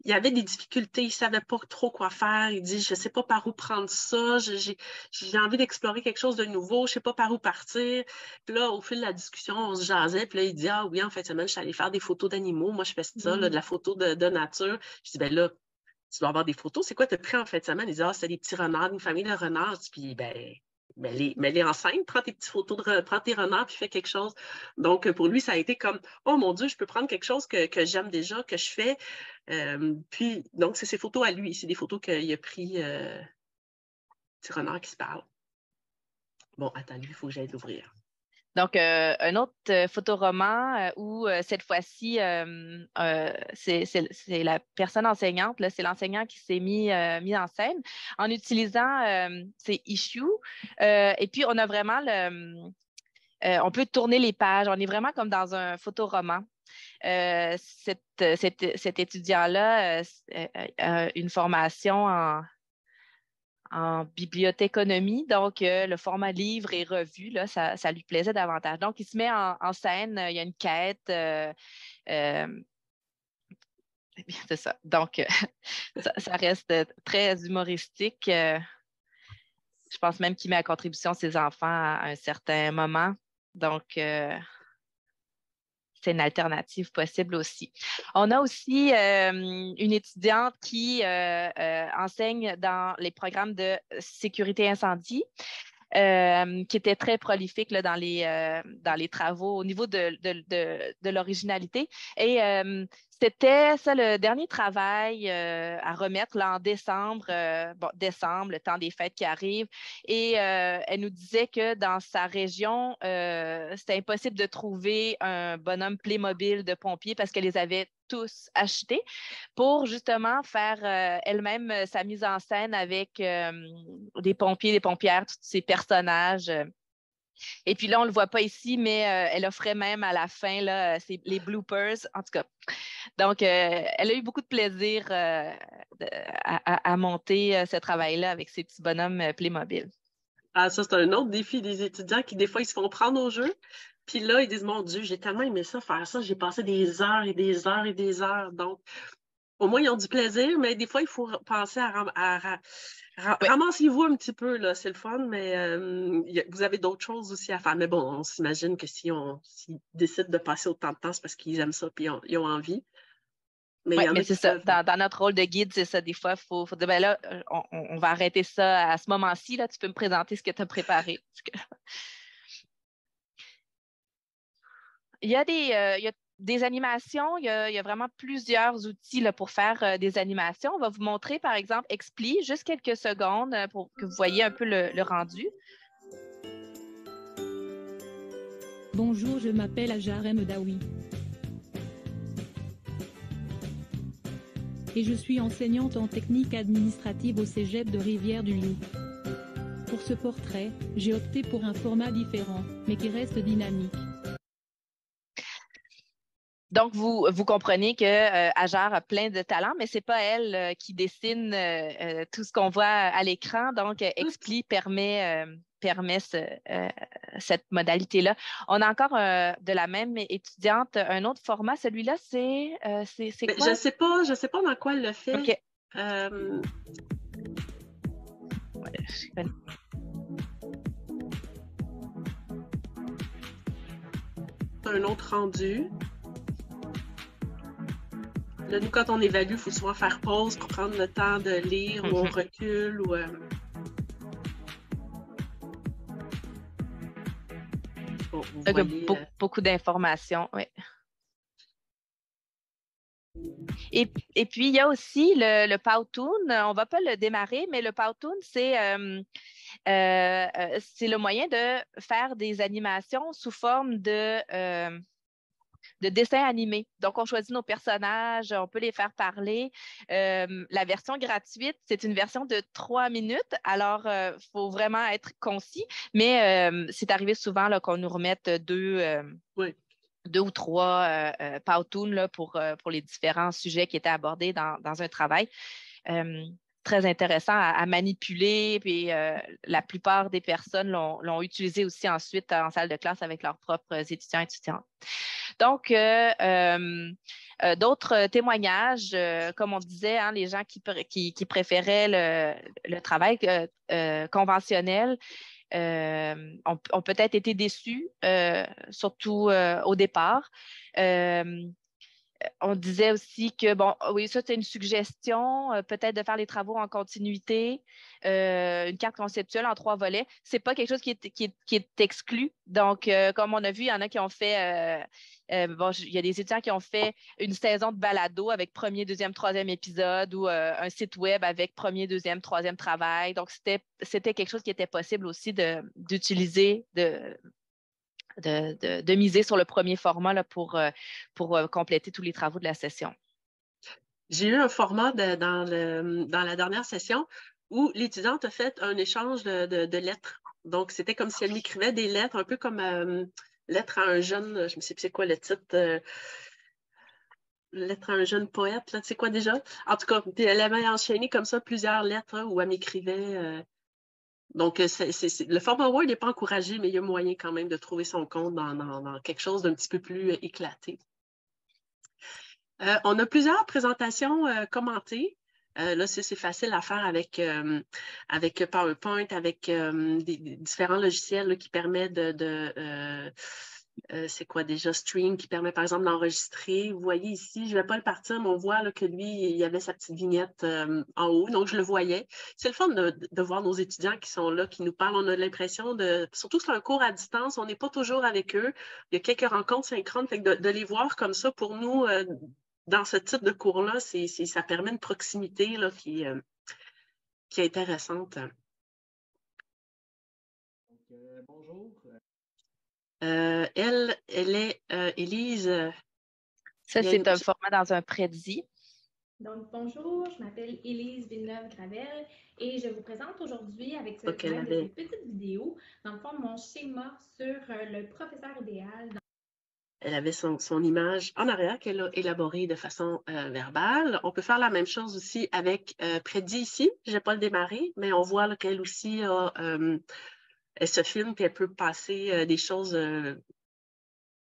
Il y avait des difficultés, il ne savait pas trop quoi faire. Il dit, je ne sais pas par où prendre ça, j'ai envie d'explorer quelque chose de nouveau, je ne sais pas par où partir. Puis là, au fil de la discussion, on se jasait, puis là, il dit, ah oui, en fait, je suis allée faire des photos d'animaux. Moi, je fais ça, là, de la photo de nature. Je dis, ben là, tu dois avoir des photos. C'est quoi tu as pris en fin de semaine? Il dit, ah, c'est des petits renards, une famille de renards. Puis, mets-les en scène, prends tes petites photos, prends tes renards, puis fais quelque chose. Donc, pour lui, ça a été comme, oh mon Dieu, je peux prendre quelque chose que j'aime déjà, que je fais. Puis, donc, c'est ses photos à lui. C'est des photos qu'il a pris, petit renard qui se parle. Bon, attends, lui, il faut que j'aille l'ouvrir. Donc, un autre photoroman où cette fois-ci, c'est la personne enseignante, là, c'est l'enseignant qui s'est mis en scène en utilisant ses issues. Et puis, on a vraiment on peut tourner les pages. On est vraiment comme dans un photoroman. Cet étudiant-là a une formation en bibliothéconomie, donc le format livre et revue, là, ça lui plaisait davantage. Donc, il se met en scène, il y a une quête. C'est ça. Donc, ça reste très humoristique. Je pense même qu'il met à contribution ses enfants à un certain moment. Donc, c'est une alternative possible aussi. On a aussi une étudiante qui enseigne dans les programmes de sécurité incendie, qui était très prolifique là, dans les travaux au niveau de l'originalité. Et c'était ça le dernier travail à remettre là, en décembre, décembre, le temps des fêtes qui arrive. Et elle nous disait que dans sa région, c'était impossible de trouver un bonhomme Playmobil de pompiers parce qu'elle les avait tous achetés pour justement faire elle-même sa mise en scène avec des pompiers, des pompières, tous ces personnages. Et puis là, on ne le voit pas ici, mais elle offrait même à la fin là, les bloopers, en tout cas. Donc, elle a eu beaucoup de plaisir à monter ce travail-là avec ces petits bonhommes Playmobil. Ah, ça, c'est un autre défi des étudiants qui, des fois, ils se font prendre au jeu. Puis là, ils disent, mon Dieu, j'ai tellement aimé ça, faire ça. J'ai passé des heures et des heures et des heures. Donc, au moins, ils ont du plaisir, mais des fois, il faut penser à ramassez-vous un petit peu, là, c'est le fun, mais vous avez d'autres choses aussi à faire. Mais bon, on s'imagine que s'ils décident de passer autant de temps, c'est parce qu'ils aiment ça et ils ont envie. Oui, mais c'est ça. Dans notre rôle de guide, c'est ça. Des fois, il faut dire, ben là, on va arrêter ça à ce moment-ci. Là, tu peux me présenter ce que tu as préparé. Il y a des animations, il y a vraiment plusieurs outils là, pour faire des animations. On va vous montrer, par exemple, Expli, juste quelques secondes pour que vous voyez un peu le rendu. Bonjour, je m'appelle Ajar Mdaoui. Et je suis enseignante en technique administrative au Cégep de Rivière-du-Loup. Pour ce portrait, j'ai opté pour un format différent, mais qui reste dynamique. Donc, vous comprenez que Ajar a plein de talents, mais ce n'est pas elle qui dessine tout ce qu'on voit à l'écran. Donc, Expli permet cette modalité-là. On a encore de la même étudiante un autre format. Celui-là, c'est quoi? Je sais pas dans quoi elle le fait. OK. Un autre rendu. Là, nous, quand on évalue, il faut souvent faire pause pour prendre le temps de lire ou on recule. Ou, beaucoup d'informations, oui. Et puis, il y a aussi le Powtoon. On ne va pas le démarrer, mais le Powtoon, c'est le moyen de faire des animations sous forme de dessins animés. Donc, on choisit nos personnages, on peut les faire parler. La version gratuite, c'est une version de 3 minutes. Alors, il faut vraiment être concis, mais c'est arrivé souvent là, qu'on nous remette deux ou trois Powtoon pour les différents sujets qui étaient abordés dans un travail. Très intéressant à manipuler, puis la plupart des personnes l'ont utilisé aussi ensuite en salle de classe avec leurs propres étudiants et étudiantes. Donc, d'autres témoignages, comme on disait, hein, les gens qui préféraient le travail conventionnel ont peut-être été déçus, surtout au départ. On disait aussi que, bon, oui, ça, c'est une suggestion, peut-être de faire les travaux en continuité, une carte conceptuelle en 3 volets. Ce n'est pas quelque chose qui est exclu. Donc, comme on a vu, il y en a qui ont fait, il y a des étudiants qui ont fait une saison de balado avec premier, deuxième, troisième épisode ou un site web avec premier, deuxième, troisième travail. Donc, c'était quelque chose qui était possible aussi d'utiliser, de miser sur le premier format là, pour compléter tous les travaux de la session. J'ai eu un format dans la dernière session où l'étudiante a fait un échange de lettres. Donc, c'était comme si elle m'écrivait des lettres, un peu comme lettre à un jeune, je ne sais plus c'est quoi le titre, lettre à un jeune poète, là, tu sais quoi déjà? En tout cas, puis elle avait enchaîné comme ça plusieurs lettres là, où elle m'écrivait. Donc, le format Word n'est pas encouragé, mais il y a moyen quand même de trouver son compte dans quelque chose d'un petit peu plus éclaté. On a plusieurs présentations commentées. Là, c'est facile à faire avec PowerPoint, avec des différents logiciels là, qui permettent c'est quoi déjà, Stream, qui permet par exemple d'enregistrer. Vous voyez ici, je ne vais pas le partir, mais on voit là, que lui, il y avait sa petite vignette en haut, donc je le voyais. C'est le fun de voir nos étudiants qui sont là, qui nous parlent. On a l'impression surtout que c'est un cours à distance, on n'est pas toujours avec eux. Il y a quelques rencontres synchrones, fait que de les voir comme ça, pour nous, dans ce type de cours-là, ça permet une proximité là, qui est intéressante. Bonjour. Elle est Élise. Ça, c'est un format dans un prédit. Donc, bonjour, je m'appelle Élise Villeneuve-Gravel et je vous présente aujourd'hui avec cette petite vidéo, dans le fond, mon schéma sur le professeur idéal. Elle avait son image en arrière qu'elle a élaborée de façon verbale. On peut faire la même chose aussi avec Prédit ici. Je ne vais pas le démarrer, mais on voit qu'elle aussi elle se filme et elle peut passer des choses.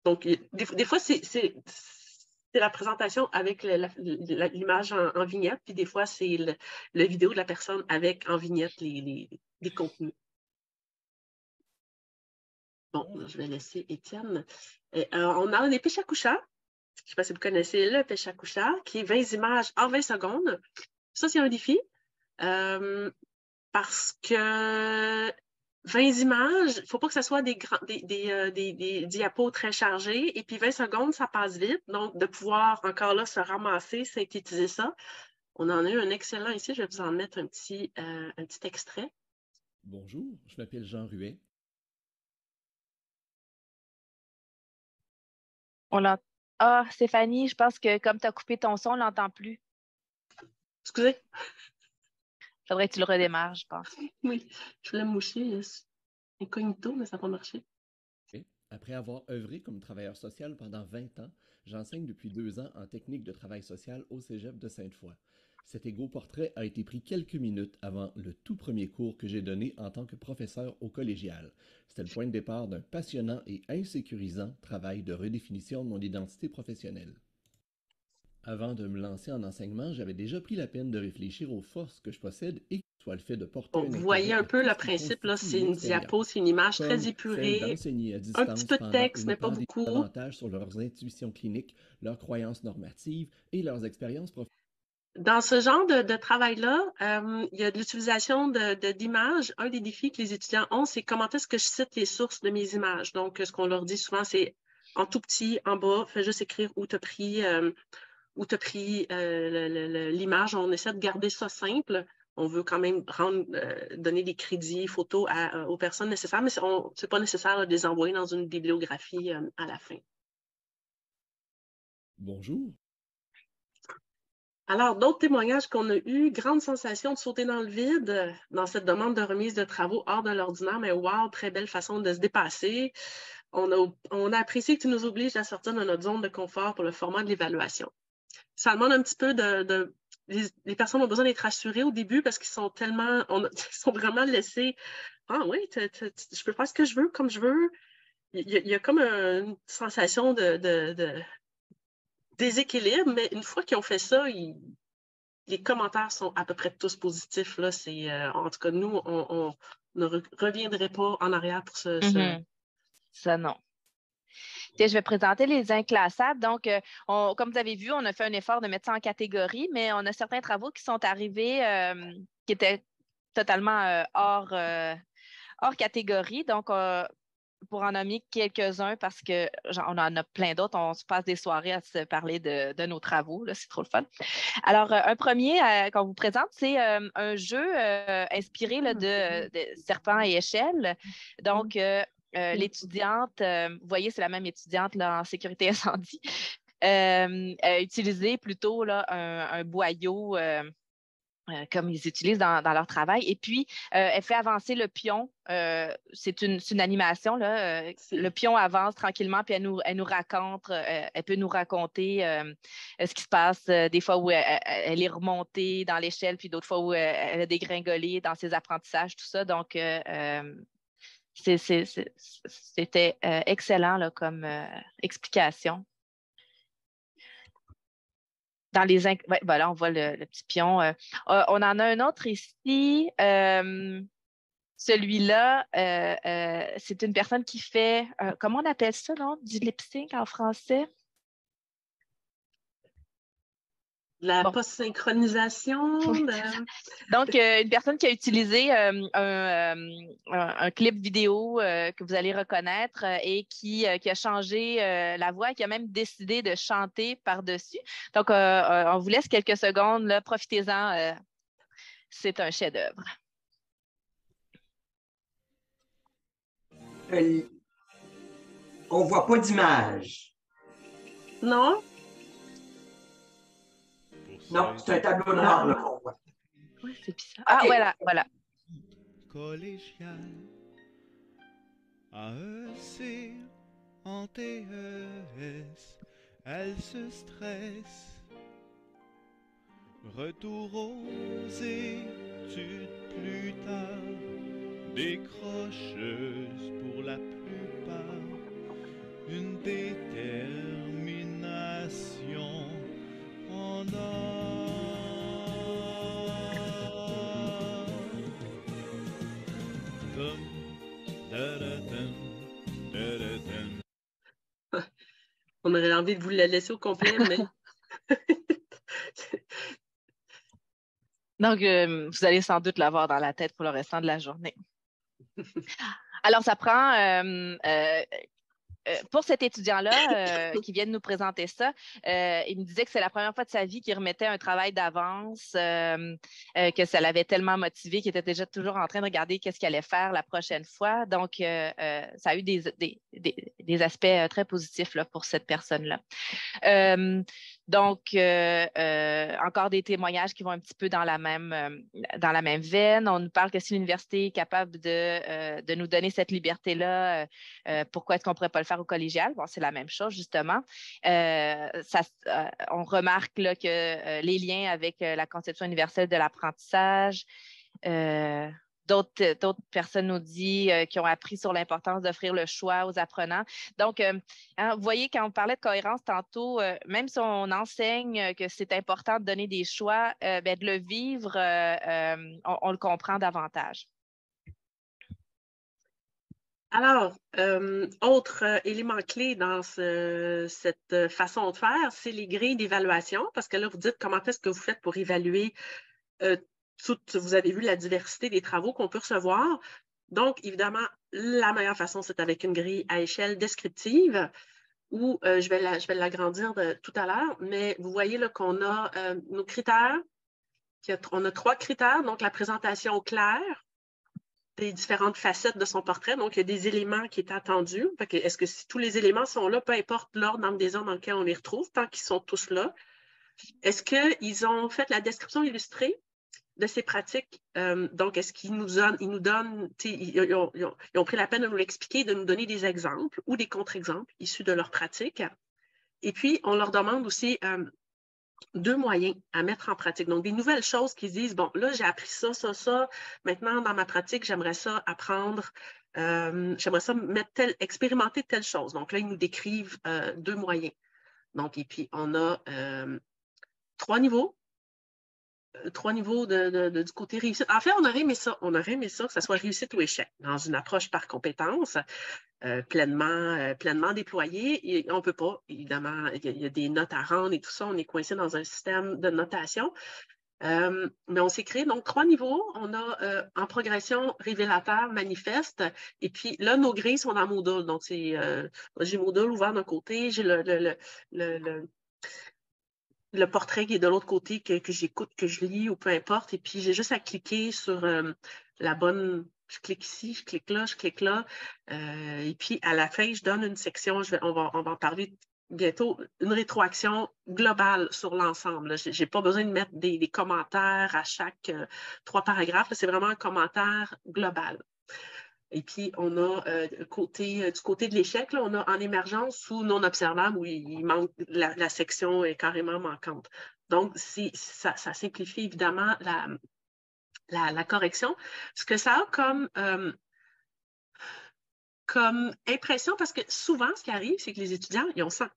Donc, des fois, c'est la présentation avec l'image en vignette, puis des fois, c'est le vidéo de la personne avec en vignette les contenus. Bon, je vais laisser Étienne. On a des pêches à couchard. Je ne sais pas si vous connaissez le pêche à couchard, qui est 20 images en 20 secondes. Ça, c'est un défi. Parce que 20 images, il ne faut pas que ce soit des diapos très chargés. Et puis 20 secondes, ça passe vite. Donc, de pouvoir encore là se ramasser, synthétiser ça. On en a eu un excellent ici. Je vais vous en mettre un petit extrait. Bonjour, je m'appelle Jean Ruet. On l'entend. Ah, Stéphanie, je pense que comme tu as coupé ton son, on ne l'entend plus. Excusez. Faudrait que tu le redémarres, je pense. Oui, je voulais me moucher incognito, mais ça n'a pas marché. Après avoir œuvré comme travailleur social pendant 20 ans, j'enseigne depuis 2 ans en technique de travail social au Cégep de Sainte-Foy. Cet égo-portrait a été pris quelques minutes avant le tout premier cours que j'ai donné en tant que professeur au collégial. C'était le point de départ d'un passionnant et insécurisant travail de redéfinition de mon identité professionnelle. Avant de me lancer en enseignement, j'avais déjà pris la peine de réfléchir aux forces que je possède et soit le fait de porter Vous voyez un peu le principe, là, c'est une diapo, c'est une image très épurée, un petit peu de texte, mais pas beaucoup. Davantage sur leurs intuitions cliniques, leurs croyances normatives et leurs expériences professionnelles. Dans ce genre de travail-là, il y a de l'utilisation d'images. Un des défis que les étudiants ont, c'est comment est-ce que je cite les sources de mes images. Donc, ce qu'on leur dit souvent, c'est en tout petit, en bas, fais juste écrire où tu as pris, l'image. On essaie de garder ça simple. On veut quand même donner des crédits photos aux personnes nécessaires, mais ce n'est pas nécessaire de les envoyer dans une bibliographie à la fin. Bonjour. Alors, d'autres témoignages qu'on a eus, grande sensation de sauter dans le vide dans cette demande de remise de travaux hors de l'ordinaire, mais wow, très belle façon de se dépasser. On a apprécié que tu nous obliges à sortir de notre zone de confort pour le format de l'évaluation. Ça demande un petit peu les personnes ont besoin d'être rassurées au début parce qu'ils sont ils sont vraiment laissés. Ah oui, je peux faire ce que je veux, comme je veux. Il y a comme une sensation de déséquilibre, mais une fois qu'ils ont fait ça, les commentaires sont à peu près tous positifs. Là. En tout cas, nous, on ne reviendrait pas en arrière pour ce. Ça, non. Je vais présenter les inclassables. Donc, comme vous avez vu, on a fait un effort de mettre ça en catégorie, mais on a certains travaux qui sont arrivés qui étaient totalement hors catégorie. Donc, pour en nommer quelques-uns, parce qu'on en a plein d'autres, on se passe des soirées à se parler de nos travaux. C'est trop le fun. Alors, un premier qu'on vous présente, c'est un jeu inspiré là, de Serpent et Échelle. Donc, l'étudiante, vous voyez, c'est la même étudiante là, en sécurité incendie, a utilisé plutôt là, un boyau comme ils utilisent dans leur travail. Et puis, elle fait avancer le pion. C'est une animation. Là, le pion avance tranquillement, puis elle nous raconte, elle peut nous raconter ce qui se passe des fois où elle est remontée dans l'échelle, puis d'autres fois où elle a dégringolé dans ses apprentissages, tout ça. Donc, c'était excellent là, comme explication. Dans les là, on voit le petit pion. On en a un autre ici. Celui-là, c'est une personne qui fait, comment on appelle ça, non? Du lip sync en français? La post-synchronisation. Donc, une personne qui a utilisé un clip vidéo que vous allez reconnaître et qui a changé la voix et qui a même décidé de chanter par-dessus. Donc, on vous laisse quelques secondes. Profitez-en. C'est un chef-d'œuvre. On ne voit pas d'image. Non? Non, c'est un tableau noir qu'on voit. Oui, c'est bizarre. Ah, okay. Voilà. Collégial, AEC, en TES, elle se stresse. Retour aux études plus tard, décrocheuse pour la plupart, une détermination en or. On aurait envie de vous la laisser au complet, mais... Donc, vous allez sans doute l'avoir dans la tête pour le restant de la journée. Alors, ça prend pour cet étudiant-là qui vient de nous présenter ça, il me disait que c'est la première fois de sa vie qu'il remettait un travail d'avance, que ça l'avait tellement motivé qu'il était déjà toujours en train de regarder qu'est-ce qu'il allait faire la prochaine fois. Donc, ça a eu des aspects très positifs là, pour cette personne-là. Donc, encore des témoignages qui vont un petit peu dans la même veine. On nous parle que si l'université est capable de nous donner cette liberté-là, pourquoi est-ce qu'on ne pourrait pas le faire au collégial? Bon, c'est la même chose, justement. On remarque là, que les liens avec la conception universelle de l'apprentissage, d'autres personnes nous disent qui ont appris sur l'importance d'offrir le choix aux apprenants. Donc, vous voyez, quand on parlait de cohérence tantôt, même si on enseigne que c'est important de donner des choix, de le vivre, on le comprend davantage. Alors, autre élément clé dans cette façon de faire, c'est les grilles d'évaluation, parce que là, vous dites comment est-ce que vous faites pour évaluer vous avez vu la diversité des travaux qu'on peut recevoir. Donc, évidemment, la meilleure façon, c'est avec une grille à échelle descriptive où je vais l'agrandir tout à l'heure, mais vous voyez là qu'on a nos critères. On a 3 critères, donc la présentation claire des différentes facettes de son portrait. Donc, il y a des éléments qui est attendu. Est-ce que si tous les éléments sont là, peu importe l'ordre dans le désordre dans lequel on les retrouve, tant qu'ils sont tous là? Est-ce qu'ils ont fait la description illustrée de ces pratiques? Donc, est-ce qu'ils nous donnent, ils ont pris la peine de nous l'expliquer, de nous donner des exemples ou des contre-exemples issus de leurs pratiques. Et puis, on leur demande aussi 2 moyens à mettre en pratique. Donc, des nouvelles choses qu'ils disent, bon, là, j'ai appris ça. Maintenant, dans ma pratique, j'aimerais ça apprendre, j'aimerais ça expérimenter telle chose. Donc, là, ils nous décrivent 2 moyens. Donc, et puis, on a 3 niveaux. 3 niveaux du côté réussite. En fait, on aurait aimé ça. On aurait aimé ça, que ça soit réussite ou échec, dans une approche par compétence, pleinement déployée. Et on ne peut pas, évidemment, il y a des notes à rendre et tout ça. On est coincé dans un système de notation. Mais on s'est créé donc 3 niveaux. On a en progression révélateur, manifeste. Et puis là, nos grilles sont dans Moodle. Donc, j'ai Moodle ouvert d'un côté, j'ai le portrait qui est de l'autre côté, que j'écoute, que je lis ou peu importe. Et puis, j'ai juste à cliquer sur la bonne... Je clique ici, je clique là. Et puis, à la fin, je donne une section, on va en parler bientôt, une rétroaction globale sur l'ensemble. Je n'ai pas besoin de mettre des commentaires à chaque 3 paragraphes. C'est vraiment un commentaire global. Et puis, on a du côté de l'échec, on a en émergence ou non observable où il manque, la section est carrément manquante. Donc, ça simplifie évidemment la correction. Ce que ça a comme impression, parce que souvent, ce qui arrive, c'est que les étudiants, ils ont ça.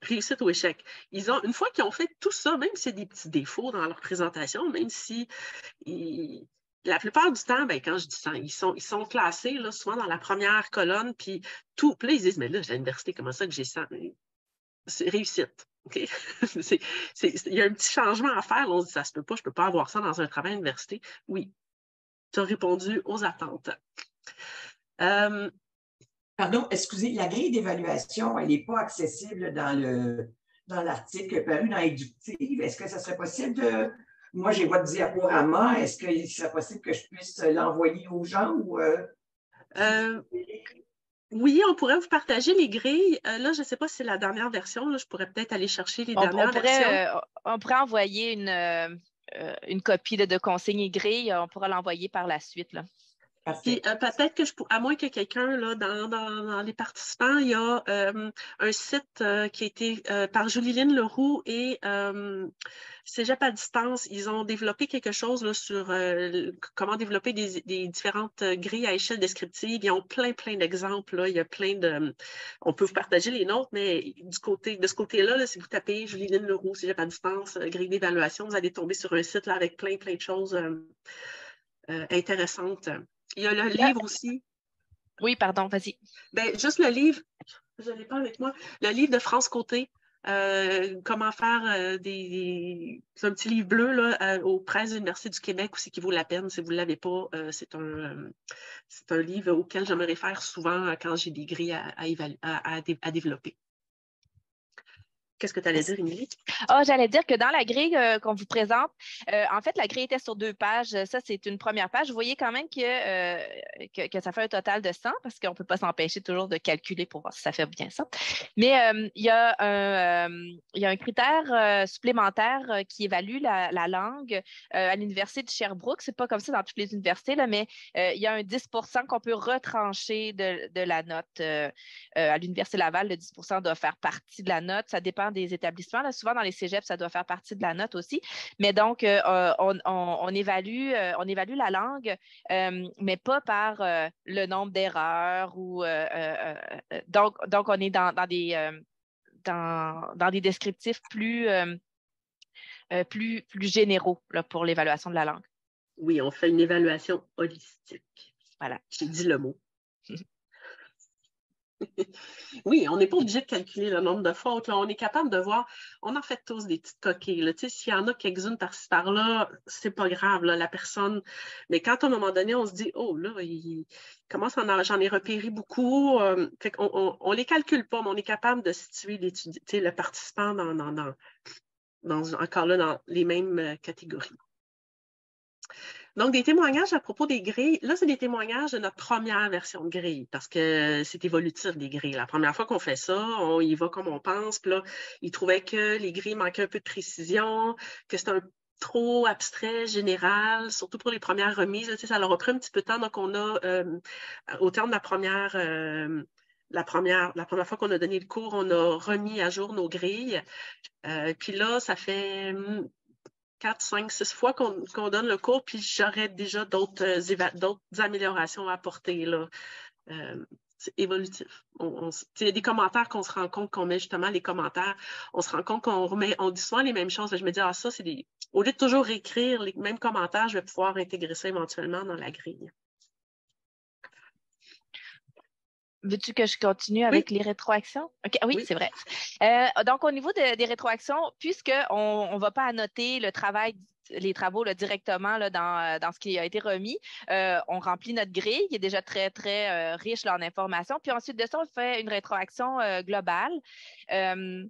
Réussite ou échec. Une fois qu'ils ont fait tout ça, même si c'est des petits défauts dans leur présentation, même si... La plupart du temps, quand je dis ça, ils sont classés là, souvent dans la première colonne, puis là, ils disent, mais là, à l'université, comment ça que j'ai ça? C'est réussite. Okay? Il y a un petit changement à faire. Là, on se dit, ça se peut pas, je ne peux pas avoir ça dans un travail à l'université. Oui, tu as répondu aux attentes. Pardon, excusez, la grille d'évaluation, elle n'est pas accessible dans l'article paru dans Éductive. Est-ce que ça serait possible de... Moi, j'ai votre diaporama. Est-ce qu'il serait possible que je puisse l'envoyer aux gens ou... Oui, on pourrait vous partager les grilles. Là, je ne sais pas si c'est la dernière version. Là, je pourrais peut-être aller chercher les dernières versions. On pourrait envoyer une copie de consignes et grilles. On pourra l'envoyer par la suite, là. Puis peut-être que à moins que quelqu'un là dans les participants, il y a un site qui a été par Julie-Lyne Leroux et Cégep à distance. Ils ont développé quelque chose là, sur comment développer des différentes grilles à échelle descriptive. Ils ont plein d'exemples. Là. Il y a plein de... On peut vous partager les nôtres, mais de ce côté-là, là, si vous tapez Julie-Lyne Leroux, Cégep à distance, grille d'évaluation, vous allez tomber sur un site là, avec plein de choses intéressantes. Il y a le livre aussi. Oui, pardon, vas-y. Juste le livre, je ne l'ai pas avec moi, le livre de France Côté, comment faire c'est un petit livre bleu là, aux presses de l'Université du Québec aussi qui vaut la peine si vous ne l'avez pas. C'est un livre auquel je me réfère souvent quand j'ai des grilles à développer. Qu'est-ce que tu allais dire, Émilie? J'allais dire que dans la grille qu'on vous présente, en fait, la grille était sur 2 pages. Ça, c'est une première page. Vous voyez quand même que ça fait un total de 100 parce qu'on ne peut pas s'empêcher toujours de calculer pour voir si ça fait bien ça. Mais il y a un critère supplémentaire qui évalue la langue à l'Université de Sherbrooke. Ce n'est pas comme ça dans toutes les universités, là, mais il y a un 10 qu'on peut retrancher de la note. À l'Université Laval, le 10 doit faire partie de la note. Ça dépend des établissements. Là, souvent, dans les cégeps, ça doit faire partie de la note aussi. Mais donc, on évalue la langue, mais pas par le nombre d'erreurs. Donc, on est dans des descriptifs plus généraux là, pour l'évaluation de la langue. Oui, on fait une évaluation holistique. Voilà. J'ai dit le mot. Oui, on n'est pas obligé de calculer le nombre de fautes. Là. On est capable de voir, on en fait tous des petites coquilles. S'il y en a quelques-unes par-ci par-là, c'est pas grave, là, la personne. Mais quand à un moment donné, on se dit, oh là, j'en ai repéré beaucoup. Fait on les calcule pas, mais on est capable de situer le participant encore là, dans les mêmes catégories. Donc, des témoignages à propos des grilles. Là, c'est des témoignages de notre première version de grille parce que c'est évolutif, des grilles. La première fois qu'on fait ça, on y va comme on pense. Puis là, ils trouvaient que les grilles manquaient un peu de précision, que c'était trop abstrait, général, surtout pour les premières remises. Ça leur a pris un petit peu de temps. Donc, on a, au terme de la première fois qu'on a donné le cours, on a remis à jour nos grilles. Puis là, ça fait 4, 5, 6 fois qu'on donne le cours, puis j'aurais déjà d'autres améliorations à apporter. Là. C'est évolutif. Il y a des commentaires qu'on se rend compte qu'on met justement les commentaires. On se rend compte on dit souvent les mêmes choses. Je me dis, ça, c'est au lieu de toujours écrire les mêmes commentaires, je vais pouvoir intégrer ça éventuellement dans la grille. Veux-tu que je continue avec les rétroactions? Okay, oui, c'est vrai. Donc, au niveau des rétroactions, puisqu'on ne va pas annoter les travaux là, directement là, dans ce qui a été remis, on remplit notre grille qui est déjà très, très riche là, en informations. Puis ensuite de ça, on fait une rétroaction globale. Un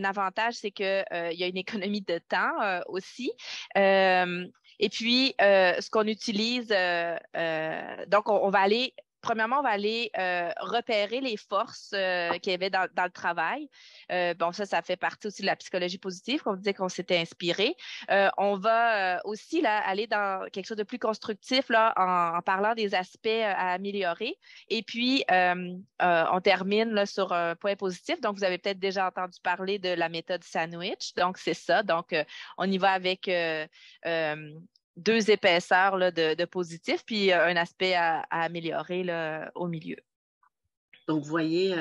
avantage, c'est qu'il y a une économie de temps aussi. Et puis, ce qu'on utilise, donc on va aller... Premièrement, on va aller repérer les forces qu'il y avait dans le travail. Ça fait partie aussi de la psychologie positive, qu'on disait qu'on s'était inspiré. On va aussi là, aller dans quelque chose de plus constructif là, en parlant des aspects à améliorer. Et puis, on termine là, sur un point positif. Donc, vous avez peut-être déjà entendu parler de la méthode sandwich. Donc, c'est ça. Donc, on y va avec 2 épaisseurs là, de positif, puis un aspect à améliorer là, au milieu. Donc, vous voyez,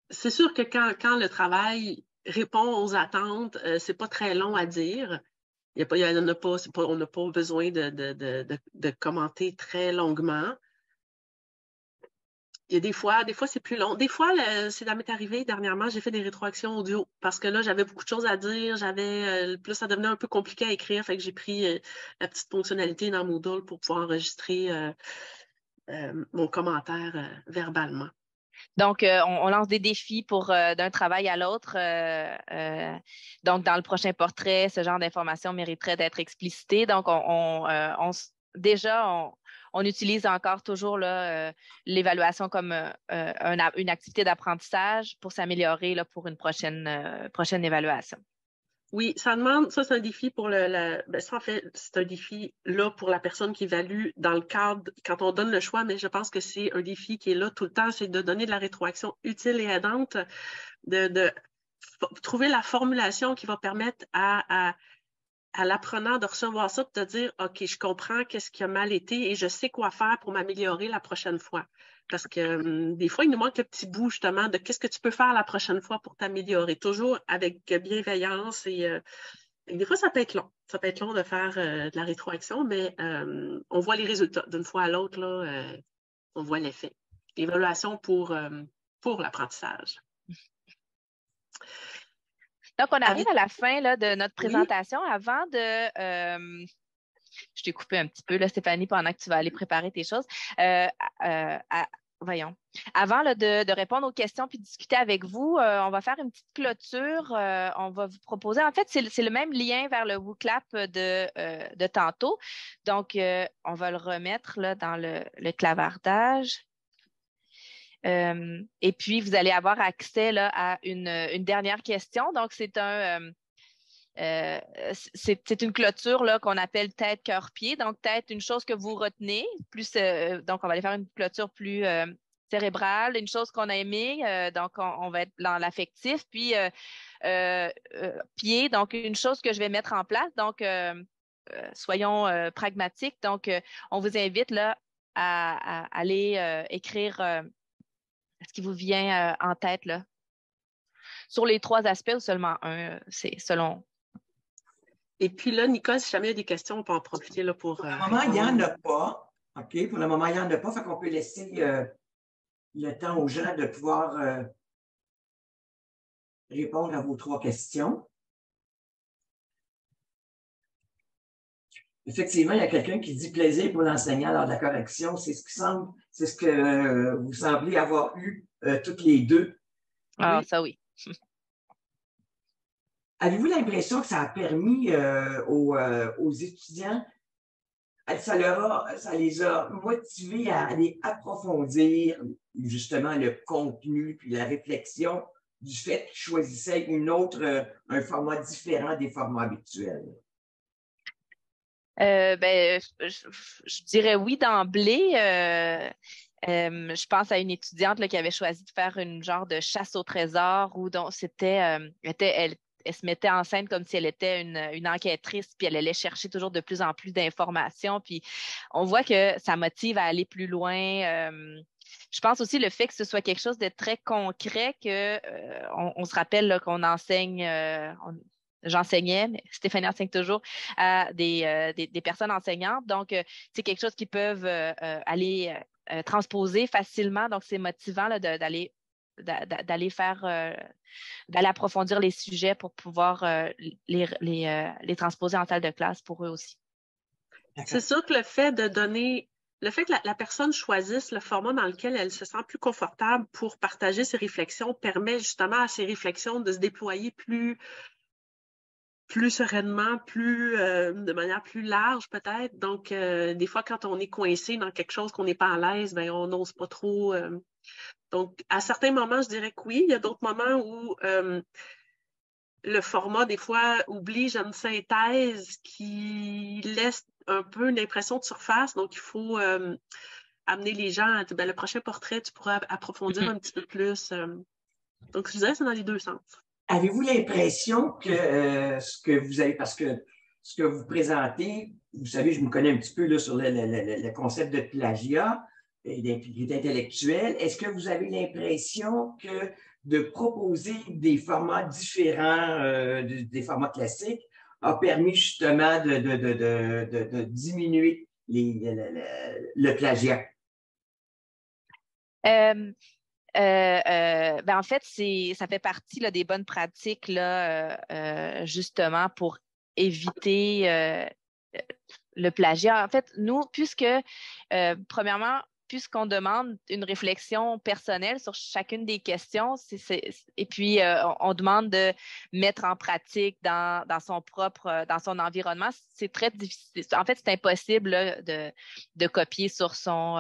c'est sûr que quand le travail répond aux attentes, c'est pas très long à dire. On n'a pas besoin de commenter très longuement. Il y a des fois, c'est plus long. Des fois, ça m'est arrivé dernièrement, j'ai fait des rétroactions audio parce que là, j'avais beaucoup de choses à dire. Plus ça devenait un peu compliqué à écrire, fait que j'ai pris la petite fonctionnalité dans Moodle pour pouvoir enregistrer mon commentaire verbalement. Donc, on lance des défis pour d'un travail à l'autre. Donc, dans le prochain portrait, ce genre d'information mériterait d'être explicité. Donc, on utilise encore toujours l'évaluation comme une activité d'apprentissage pour s'améliorer pour une prochaine évaluation. Oui, ça c'est un défi pour ça, en fait, c'est un défi là pour la personne qui évalue dans le cadre, quand on donne le choix, mais je pense que c'est un défi qui est là tout le temps, c'est de donner de la rétroaction utile et aidante, de trouver la formulation qui va permettre à l'apprenant de recevoir ça, de dire, OK, je comprends qu'est-ce qui a mal été et je sais quoi faire pour m'améliorer la prochaine fois. Parce que des fois, il nous manque le petit bout, justement, de qu'est-ce que tu peux faire la prochaine fois pour t'améliorer. Toujours avec bienveillance et des fois, ça peut être long. Ça peut être long de faire de la rétroaction, mais on voit les résultats. D'une fois à l'autre, là, on voit l'effet. L'évaluation pour l'apprentissage. Donc, on arrive à la fin là, de notre présentation. Oui. Avant de... je t'ai coupé un petit peu, là, Stéphanie, pendant que tu vas aller préparer tes choses. Voyons. Avant là, de répondre aux questions puis discuter avec vous, on va faire une petite clôture. On va vous proposer, en fait, c'est le même lien vers le WooClap de tantôt. Donc, on va le remettre là, dans le clavardage. Et puis, vous allez avoir accès là, à une dernière question. Donc, c'est une clôture là, qu'on appelle tête, cœur, pied. Donc, tête, une chose que vous retenez. Donc, on va aller faire une clôture plus cérébrale, une chose qu'on a aimée. Donc, on va être dans l'affectif. Puis, pied, donc une chose que je vais mettre en place. Donc, soyons pragmatiques. Donc, on vous invite là, à aller écrire ce qui vous vient en tête là. Sur les 3 aspects ou seulement un, c'est selon. Et puis là, Nicole, si jamais il y a des questions, on peut en profiter là, pour. Pour le moment, il n'y en a pas. OK? Pour le moment, il n'y en a pas. Fait qu'on peut laisser le temps aux gens de pouvoir répondre à vos 3 questions. Effectivement, il y a quelqu'un qui dit plaisir pour l'enseignant lors de la correction. C'est ce que vous semblez avoir eu toutes les deux. Ah, oui. Ça oui. Avez-vous l'impression que ça a permis aux étudiants, ça les a motivés à aller approfondir justement le contenu puis la réflexion du fait qu'ils choisissaient un format différent des formats habituels? Je dirais oui d'emblée. Je pense à une étudiante là, qui avait choisi de faire une genre de chasse au trésor où elle se mettait en scène comme si elle était une enquêtrice, puis elle allait chercher toujours de plus en plus d'informations. Puis on voit que ça motive à aller plus loin. Je pense aussi le fait que ce soit quelque chose de très concret, on se rappelle là, qu'on enseigne. J'enseignais, mais Stéphanie enseigne toujours à des personnes enseignantes. Donc, c'est quelque chose qu'ils peuvent aller transposer facilement. Donc, c'est motivant là, d'aller approfondir les sujets pour pouvoir les transposer en salle de classe pour eux aussi. C'est sûr que le fait que la personne choisisse le format dans lequel elle se sent plus confortable pour partager ses réflexions permet justement à ces réflexions de se déployer plus sereinement, de manière plus large peut-être. Donc, des fois, quand on est coincé dans quelque chose qu'on n'est pas à l'aise, ben, on n'ose pas trop. Donc, à certains moments, je dirais que oui. Il y a d'autres moments où le format, des fois, oblige à une synthèse qui laisse un peu une impression de surface. Donc, il faut amener les gens à dire, le prochain portrait, tu pourras approfondir un petit peu plus. Donc, je dirais que c'est dans les 2 sens. Avez-vous l'impression que ce que vous avez, parce que ce que vous présentez, vous savez, je me connais un petit peu là, sur le concept de plagiat et d'intégrité intellectuelle. Est-ce que vous avez l'impression que de proposer des formats différents des formats classiques a permis justement de diminuer le plagiat? En fait, ça fait partie là, des bonnes pratiques là, justement pour éviter le plagiat. En fait, nous, premièrement, puisqu'on demande une réflexion personnelle sur chacune des questions, et puis on demande de mettre en pratique dans son environnement, c'est très difficile. En fait, c'est impossible là, de copier sur son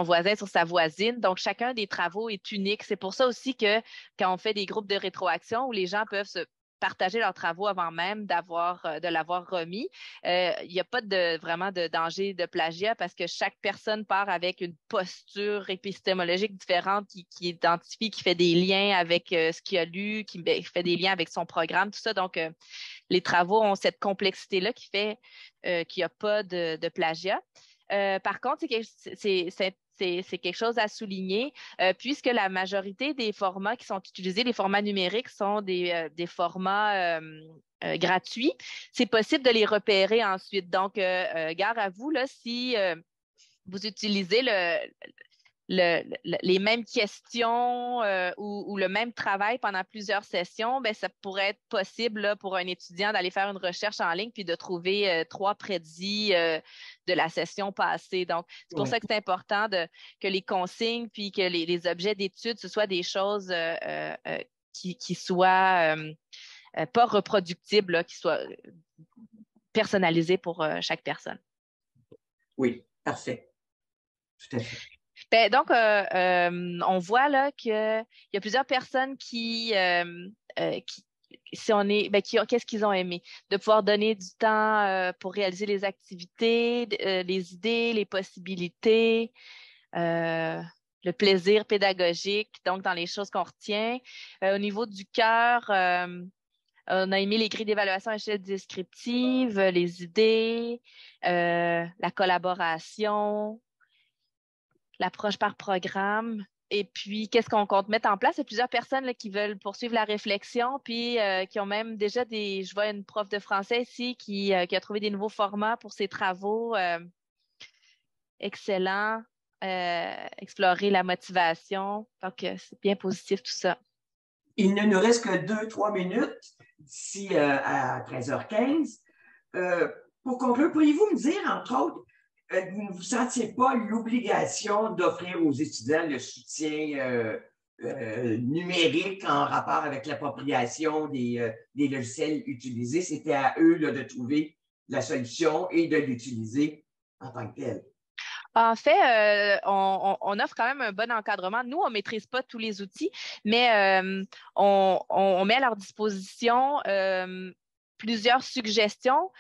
voisin, sur sa voisine. Donc, chacun des travaux est unique. C'est pour ça aussi que quand on fait des groupes de rétroaction où les gens peuvent se partager leurs travaux avant même de l'avoir remis. Il n'y a pas vraiment de danger de plagiat parce que chaque personne part avec une posture épistémologique différente qui identifie, qui fait des liens avec ce qu'il a lu, qui fait des liens avec son programme, tout ça. Donc, les travaux ont cette complexité-là qui fait qu'il n'y a pas de plagiat. Par contre, c'est quelque chose à souligner puisque la majorité des formats qui sont utilisés, les formats numériques, sont des formats gratuits. C'est possible de les repérer ensuite. Donc, gare à vous, là, si vous utilisez les mêmes questions ou le même travail pendant plusieurs sessions, ben, ça pourrait être possible là, pour un étudiant d'aller faire une recherche en ligne puis de trouver 3 prédits de la session passée. Donc, c'est pour ça que c'est important que les consignes puis que les objets d'étude, ce soit des choses qui soient pas reproductibles, là, qui soient personnalisées pour chaque personne. Oui, parfait. Tout à fait. Ben, donc, on voit là qu'il y a plusieurs personnes qui si on est, ben, qu'est-ce qu'ils ont aimé? De pouvoir donner du temps pour réaliser les activités, les idées, les possibilités, le plaisir pédagogique, donc dans les choses qu'on retient. Au niveau du cœur, on a aimé les grilles d'évaluation à échelle descriptive, les idées, la collaboration, l'approche par programme. Et puis, qu'est-ce qu'on compte mettre en place? Il y a plusieurs personnes là, qui veulent poursuivre la réflexion, puis qui ont même déjà je vois une prof de français ici qui a trouvé des nouveaux formats pour ses travaux. Excellent. Explorer la motivation. Donc, c'est bien positif tout ça. Il ne nous reste que 2-3 minutes d'ici à 13h15. Pour conclure, pourriez-vous me dire, entre autres, vous ne vous sentiez pas l'obligation d'offrir aux étudiants le soutien numérique en rapport avec l'appropriation des logiciels utilisés? C'était à eux là, de trouver la solution et de l'utiliser en tant que tel. En fait, on offre quand même un bon encadrement. Nous, on ne maîtrise pas tous les outils, mais on met à leur disposition plusieurs suggestions.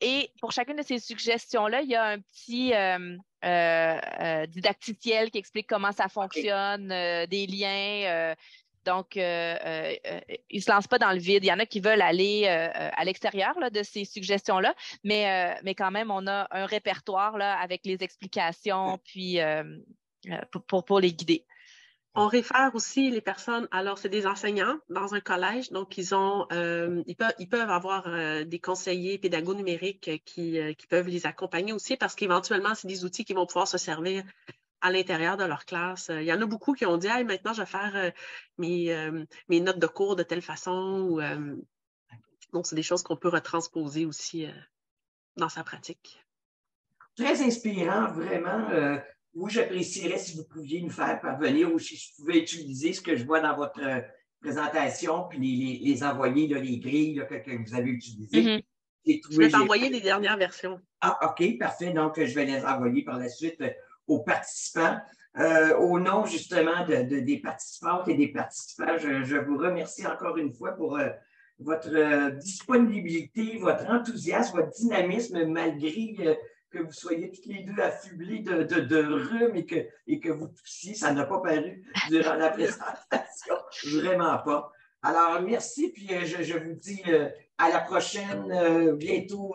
Et pour chacune de ces suggestions-là, il y a un petit didacticiel qui explique comment ça fonctionne, des liens. Donc, ils ne se lancent pas dans le vide. Il y en a qui veulent aller à l'extérieur là, de ces suggestions-là, mais quand même, on a un répertoire là, avec les explications puis pour les guider. On réfère aussi les personnes, alors c'est des enseignants dans un collège, donc ils peuvent avoir des conseillers pédagogues numériques qui peuvent les accompagner aussi parce qu'éventuellement, c'est des outils qui vont pouvoir se servir à l'intérieur de leur classe. Il y en a beaucoup qui ont dit hey, maintenant, je vais faire mes notes de cours de telle façon. Donc, c'est des choses qu'on peut retransposer aussi dans sa pratique. Très inspirant, vraiment. Oui, j'apprécierais si vous pouviez nous faire parvenir ou si je pouvais utiliser ce que je vois dans votre présentation puis les envoyer, là, les grilles là, que vous avez utilisées. Je vais t'envoyer les dernières versions. Ah, OK, parfait. Donc, je vais les envoyer par la suite aux participants. Au nom, justement, des participantes et des participants, je vous remercie encore une fois pour votre disponibilité, votre enthousiasme, votre dynamisme, malgré que vous soyez toutes les deux affublés de rhume et que vous toussiez. Ça n'a pas paru durant la présentation. Vraiment pas. Alors, merci, puis je vous dis à la prochaine, bientôt,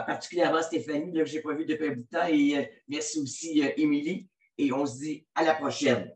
particulièrement Stéphanie, là, que je n'ai pas vu depuis un bout de temps, et merci aussi Émilie, et on se dit à la prochaine.